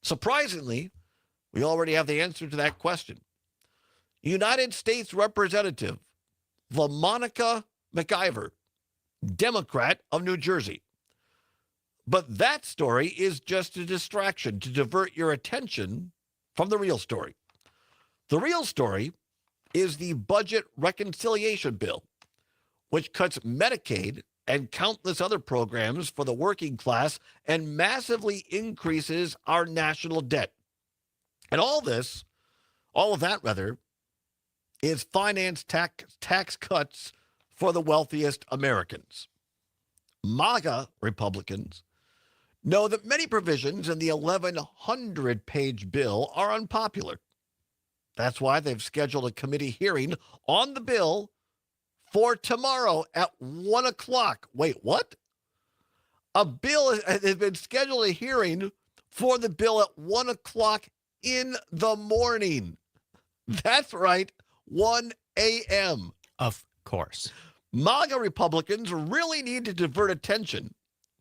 Surprisingly, we already have the answer to that question. United States Representative LaMonica McIver, Democrat of New Jersey. But that story is just a distraction to divert your attention from the real story. The real story is the budget reconciliation bill, which cuts Medicaid and countless other programs for the working class and massively increases our national debt. And all of that, is finance tax cuts for the wealthiest Americans. MAGA Republicans know that many provisions in the 1,100-page bill are unpopular. That's why they've scheduled a committee hearing on the bill for tomorrow at 1 o'clock. Wait, what? A bill has been scheduled a hearing for the bill at 1 o'clock in the morning. That's right, 1 a.m. Of course. MAGA Republicans really need to divert attention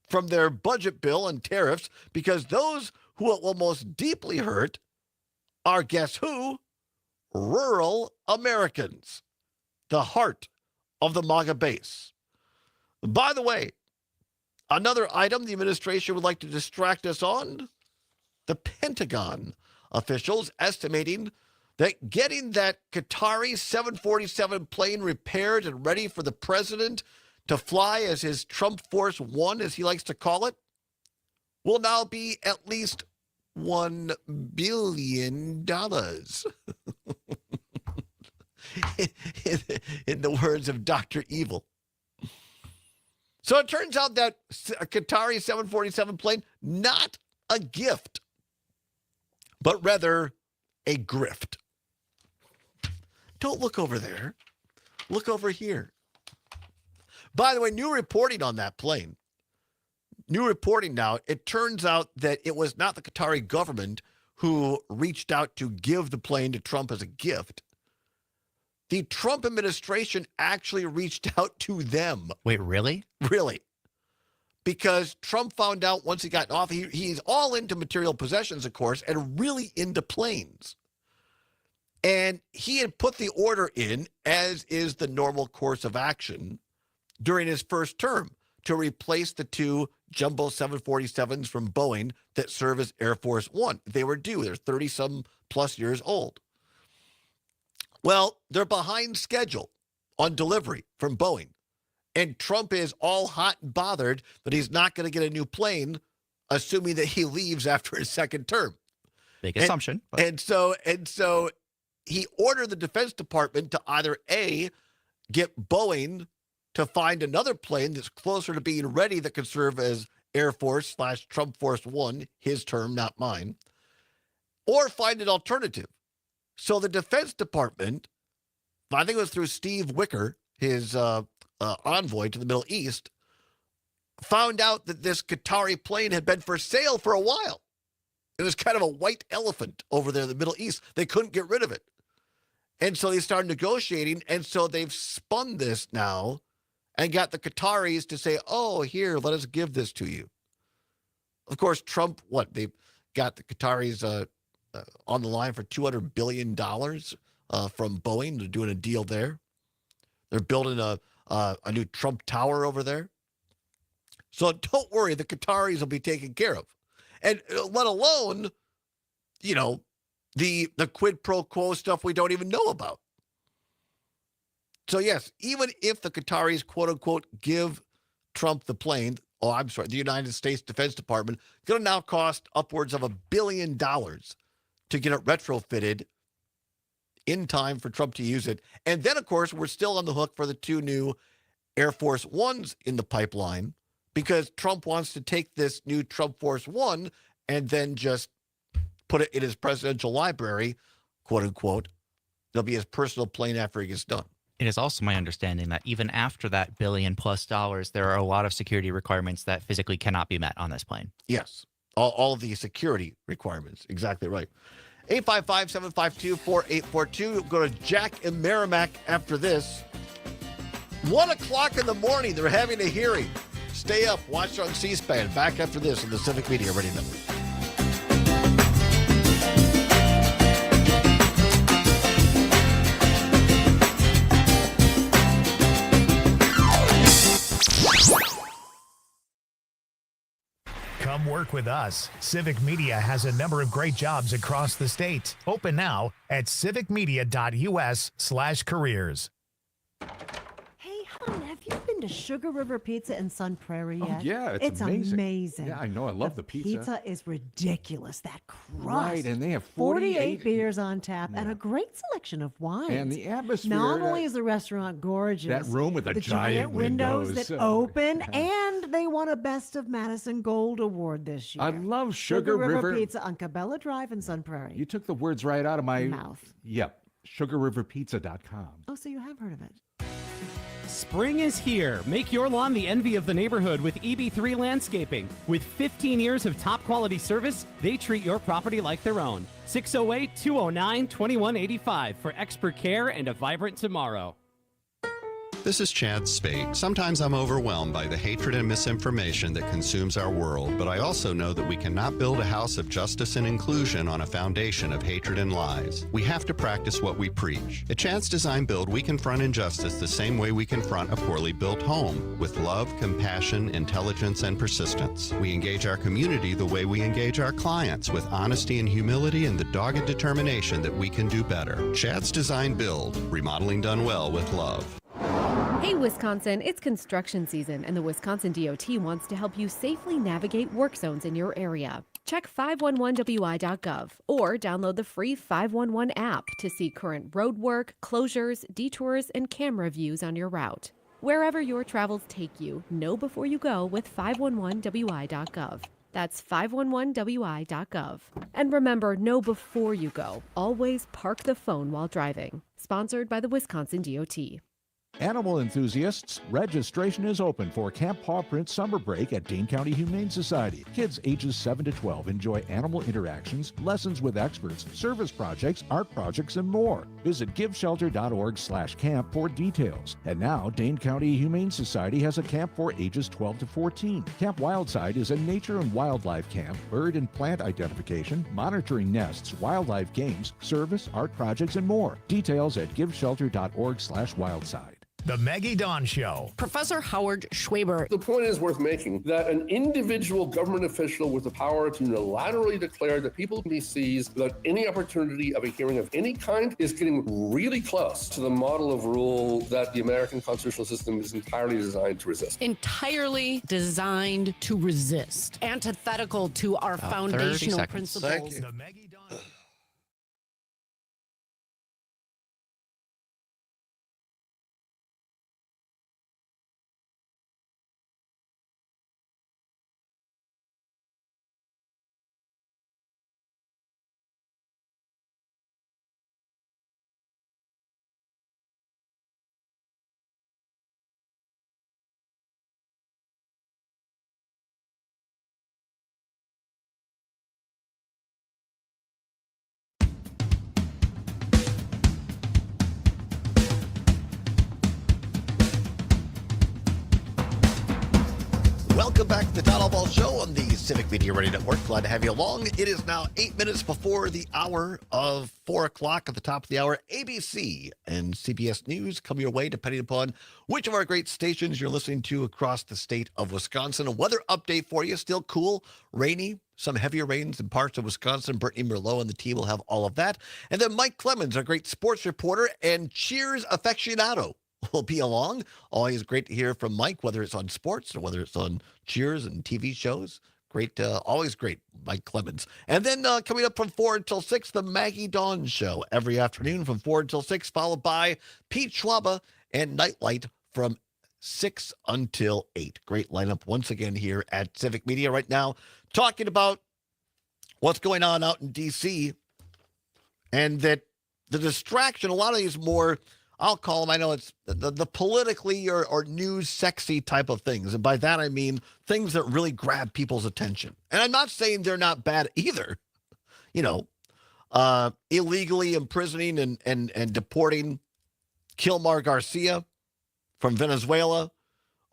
from their budget bill and tariffs because those who it will most deeply hurt are, guess who? Rural Americans, the heart of the MAGA base. By the way, Another item the administration would like to distract us on, the Pentagon officials estimating that getting that Qatari 747 plane repaired and ready for the president to fly as his Trump Force One, as he likes to call it, will now be at least $1 billion. in the words of Dr. Evil. So it turns out that a Qatari 747 plane, not a gift, but rather a grift. Don't look over there. Look over here. By the way, new reporting on that plane. New reporting now, it turns out that it was not the Qatari government who reached out to give the plane to Trump as a gift. The Trump administration actually reached out to them. Wait, really? Really. Because Trump found out once he got off, he's all into material possessions, of course, and really into planes. And he had put the order in, as is the normal course of action, during his first term to replace the two jumbo 747s from Boeing that serve as Air Force One. They were due. They're 30-some plus years old. Well, they're behind schedule on delivery from Boeing. And Trump is all hot and bothered that he's not going to get a new plane, assuming that he leaves after his second term. Big assumption. But... And so he ordered the Defense Department to either A, get Boeing to find another plane that's closer to being ready that could serve as Air Force / Trump Force One, his term, not mine, or find an alternative. So the Defense Department, I think it was through Steve Wicker, his envoy to the Middle East, found out that this Qatari plane had been for sale for a while. It was kind of a white elephant over there in the Middle East. They couldn't get rid of it. And so they started negotiating, and so they've spun this now and got the Qataris to say, oh, here, let us give this to you. Of course, Trump, they've got the Qataris on the line for $200 billion from Boeing. They're doing a deal there. They're building a new Trump Tower over there. So don't worry, the Qataris will be taken care of. And let alone, the quid pro quo stuff we don't even know about. So yes, even if the Qataris, quote unquote, give Trump the plane, the United States Defense Department, it's going to now cost upwards of $1 billion to get it retrofitted in time for Trump to use it. And then, of course, we're still on the hook for the two new Air Force Ones in the pipeline because Trump wants to take this new Trump Force One and then just put it in his presidential library, quote unquote. It'll be his personal plane after he gets done. It is also my understanding that even after that $1 billion+, there are a lot of security requirements that physically cannot be met on this plane. Yes. All of the security requirements. Exactly right. 855-752-4842. Go to Jack and Merrimack after this. 1 o'clock in the morning, they're having a hearing. Stay up. Watch on C-SPAN. Back after this on the Civic Media Radio Network. Come work with us. Civic Media has a number of great jobs across the state. Open now at civicmedia.us/careers. Hey, hon, have you been to Sugar River Pizza in Sun Prairie yet? Oh, yeah, it's amazing. Yeah, I know. I love the pizza. Pizza is ridiculous. That crust. Right, and they have 48 beers on tap and a great selection of wines. And the atmosphere. Not only is the restaurant gorgeous, that room with the giant windows that open, yeah. and they won a Best of Madison Gold Award this year. I love Sugar River Pizza on Cabela Drive in Sun Prairie. You took the words right out of my mouth. Yep, sugarriverpizza.com. Oh, so you have heard of it. Spring is here. Make your lawn the envy of the neighborhood with EB3 Landscaping. With 15 years of top quality service, they treat your property like their own. 608-209-2185 for expert care and a vibrant tomorrow. This is Chad Spate. Sometimes I'm overwhelmed by the hatred and misinformation that consumes our world, but I also know that we cannot build a house of justice and inclusion on a foundation of hatred and lies. We have to practice what we preach. At Chad's Design Build, we confront injustice the same way we confront a poorly built home, with love, compassion, intelligence, and persistence. We engage our community the way we engage our clients, with honesty and humility and the dogged determination that we can do better. Chad's Design Build, remodeling done well with love. Hey Wisconsin, it's construction season and the Wisconsin DOT wants to help you safely navigate work zones in your area. Check 511wi.gov or download the free 511 app to see current road work, closures, detours, and camera views on your route. Wherever your travels take you, know before you go with 511wi.gov. That's 511wi.gov. And remember, know before you go. Always park the phone while driving. Sponsored by the Wisconsin DOT. Animal enthusiasts, registration is open for Camp Paw Print Summer Break at Dane County Humane Society. Kids ages 7 to 12 enjoy animal interactions, lessons with experts, service projects, art projects, and more. Visit giveshelter.org/camp for details. And now, Dane County Humane Society has a camp for ages 12 to 14. Camp Wildside is a nature and wildlife camp, bird and plant identification, monitoring nests, wildlife games, service, art projects, and more. Details at giveshelter.org/wildside. The Maggie Dawn Show. Professor Howard Schwaber. The point is worth making that an individual government official with the power to unilaterally declare that people can be seized without any opportunity of a hearing of any kind is getting really close to the model of rule that the American constitutional system is entirely designed to resist. Entirely designed to resist. Antithetical to our foundational principles. Thank you. The Maggie Dawn. Welcome back to the Todd Allbaugh Show on the Civic Media Radio Network. Glad to have you along. It is now 8 minutes before the hour of 4 o'clock. At the top of the hour, ABC and CBS News come your way, depending upon which of our great stations you're listening to across the state of Wisconsin. A weather update for you. Still cool, rainy, some heavier rains in parts of Wisconsin. Brittany Merlot and the team will have all of that. And then Mike Clemens, our great sports reporter and Cheers aficionado, will be along. Always great to hear from Mike, whether it's on sports or whether it's on Cheers and TV shows. Great, always great, Mike Clemens. And then coming up from 4 until 6, the Maggie Dawn Show every afternoon from 4 until 6, followed by Pete Schwaba and Nightlight from 6 until 8. Great lineup once again here at Civic Media right now, talking about what's going on out in D.C. and that the distraction, a lot of these more, I'll call them, I know it's the politically or news sexy type of things. And by that, I mean things that really grab people's attention. And I'm not saying they're not bad either. You know, illegally imprisoning and deporting Kilmar Garcia from Venezuela,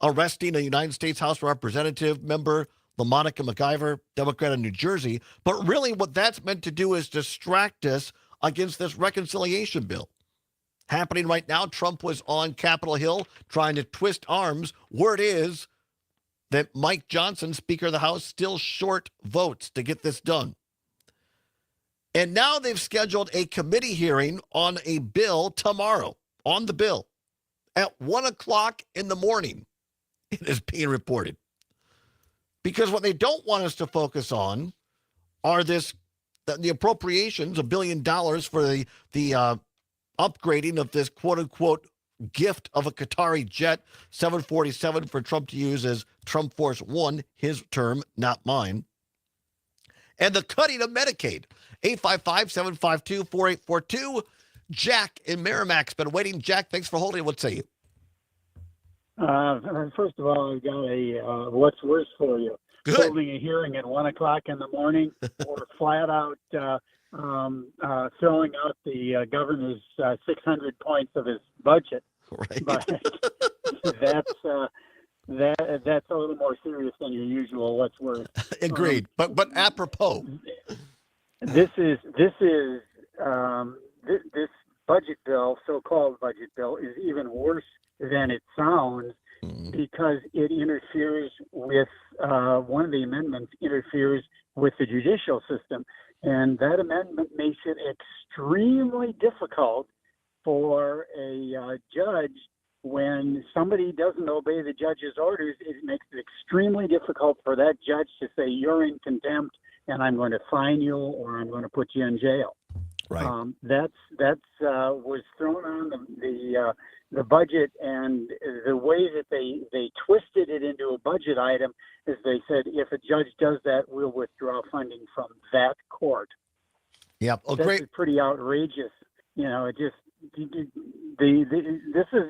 arresting a United States House Representative member, LaMonica McIver, Democrat of New Jersey. But really what that's meant to do is distract us against this reconciliation bill. Happening right now, Trump was on Capitol Hill trying to twist arms. Word is that Mike Johnson, Speaker of the House, still short votes to get this done. And now they've scheduled a committee hearing on a bill tomorrow, on the bill, at 1 o'clock in the morning, it is being reported. Because what they don't want us to focus on are the appropriations, $1 billion for the upgrading of this quote-unquote gift of a Qatari jet, 747 for Trump to use as Trump Force One, his term, not mine. And the cutting of Medicaid, 855-752-4842. Jack in Merrimack's been waiting. Jack, thanks for holding. What say you? First of all, I've got a what's worse for you. Good. Holding a hearing at 1 o'clock in the morning or flat out filling out the governor's 600 points of his budget. Right. But that's a little more serious than your usual what's worth. Agreed. But apropos. This budget bill, so-called budget bill, is even worse than it sounds because it interferes with one of the amendments interferes with the judicial system, and that amendment makes it extremely difficult for a judge. When somebody doesn't obey the judge's orders, it makes it extremely difficult for that judge to say you're in contempt and I'm going to fine you or I'm going to put you in jail. Right. That's was thrown on the budget, and the way that they twisted it into a budget item is they said if a judge does that, we'll withdraw funding from that court. Yeah. Oh, That's great. pretty outrageous. It just this is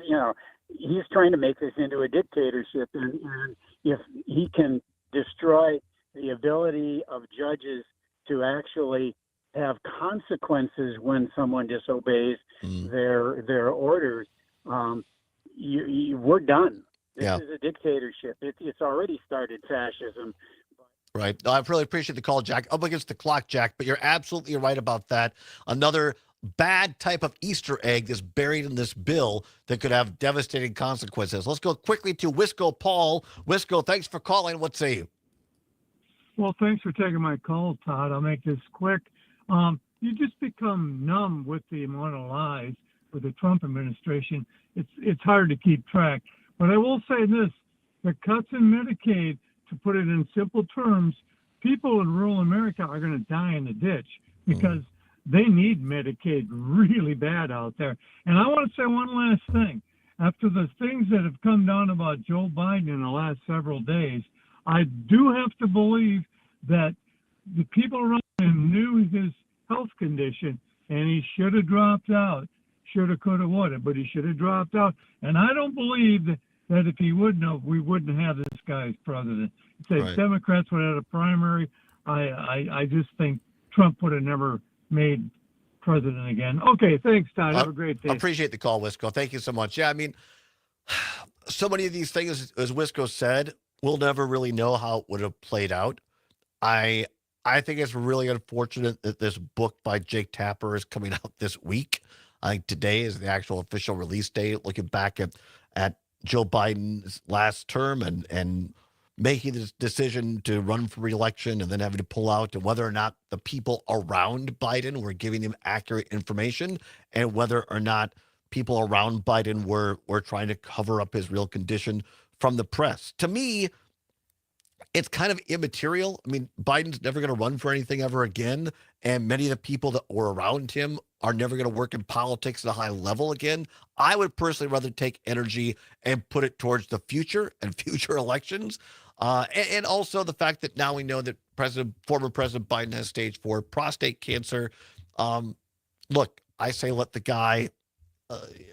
he's trying to make this into a dictatorship, and if he can destroy the ability of judges to actually have consequences when someone disobeys their orders, we're done. This is a dictatorship. It's already started fascism. Right. No, I really appreciate the call, Jack. Up against the clock, Jack, but you're absolutely right about that. Another bad type of Easter egg that's buried in this bill that could have devastating consequences. Let's go quickly to Wisco Paul. Wisco, thanks for calling. What say you? Well, thanks for taking my call, Todd. I'll make this quick. You just become numb with the amount of lies with the Trump administration. It's hard to keep track. But I will say this, the cuts in Medicaid, to put it in simple terms, people in rural America are going to die in the ditch because they need Medicaid really bad out there. And I want to say one last thing. After the things that have come down about Joe Biden in the last several days, I do have to believe that the people around him knew his health condition, and he should have dropped out. Shoulda, coulda, woulda, but he should have dropped out. And I don't believe that if he wouldn't have, we wouldn't have this guy as president. If Right. Democrats would have had a primary, I just think Trump would have never made president again. Okay, thanks, Todd. Have a great day. Appreciate the call, Wisco. Thank you so much. Yeah, I mean, so many of these things, as Wisco said, we'll never really know how it would have played out. I think it's really unfortunate that this book by Jake Tapper is coming out this week. I think today is the actual official release date, looking back at Joe Biden's last term and making this decision to run for re-election and then having to pull out, and whether or not the people around Biden were giving him accurate information and whether or not people around Biden were trying to cover up his real condition from the press. To me, it's kind of immaterial. I mean, Biden's never going to run for anything ever again, and many of the people that were around him are never going to work in politics at a high level again. I would personally rather take energy and put it towards the future and future elections. And also the fact that now we know that former President Biden has stage 4 prostate cancer. Look, I say let the guy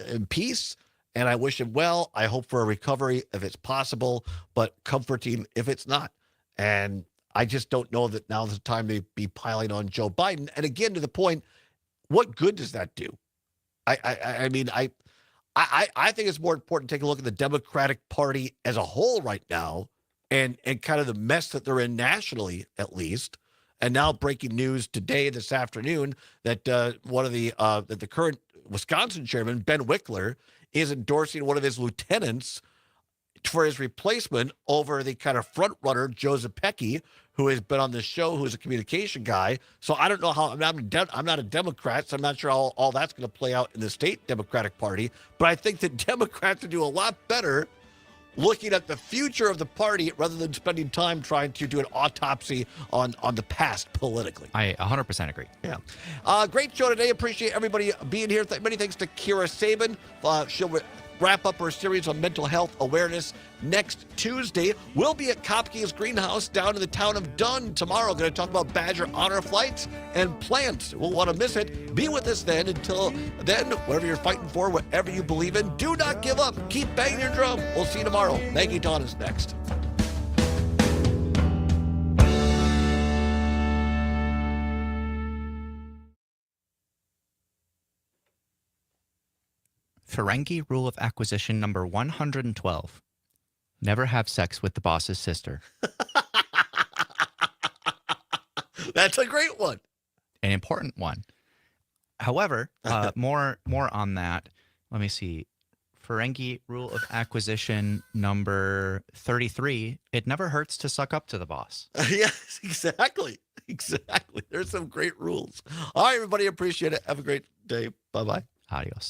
in peace, and I wish him well. I hope for a recovery if it's possible, but comforting if it's not. And I just don't know that now's the time to be piling on Joe Biden. And again, to the point, what good does that do? I mean, I think it's more important to take a look at the Democratic Party as a whole right now, and kind of the mess that they're in nationally, at least. And now breaking news today, this afternoon, that that the current Wisconsin chairman, Ben Wickler, is endorsing one of his lieutenants for his replacement over the kind of front runner, Joe Zepecki, who has been on this show, who's a communication guy. So I don't know how, I'm not a Democrat, so I'm not sure how all that's going to play out in the state Democratic Party. But I think that Democrats would do a lot better looking at the future of the party rather than spending time trying to do an autopsy on the past politically. I 100% agree. Yeah. Great show today. Appreciate everybody being here. Many thanks to Kira Sabin. She'll wrap up her series on mental health awareness next Tuesday. We'll be at Kopke's Greenhouse down in the town of Dunn tomorrow. Going to talk about Badger honor flights and plants. Won't want to miss it. Be with us then. Until then, whatever you're fighting for, whatever you believe in, do not give up. Keep banging your drum. We'll see you tomorrow. Maggie Todd is next. Ferengi rule of acquisition number 112. Never have sex with the boss's sister. That's a great one. An important one. However, more on that. Let me see. Ferengi rule of acquisition number 33. It never hurts to suck up to the boss. Yes, exactly. Exactly. There's some great rules. All right, everybody. Appreciate it. Have a great day. Bye-bye. Adios.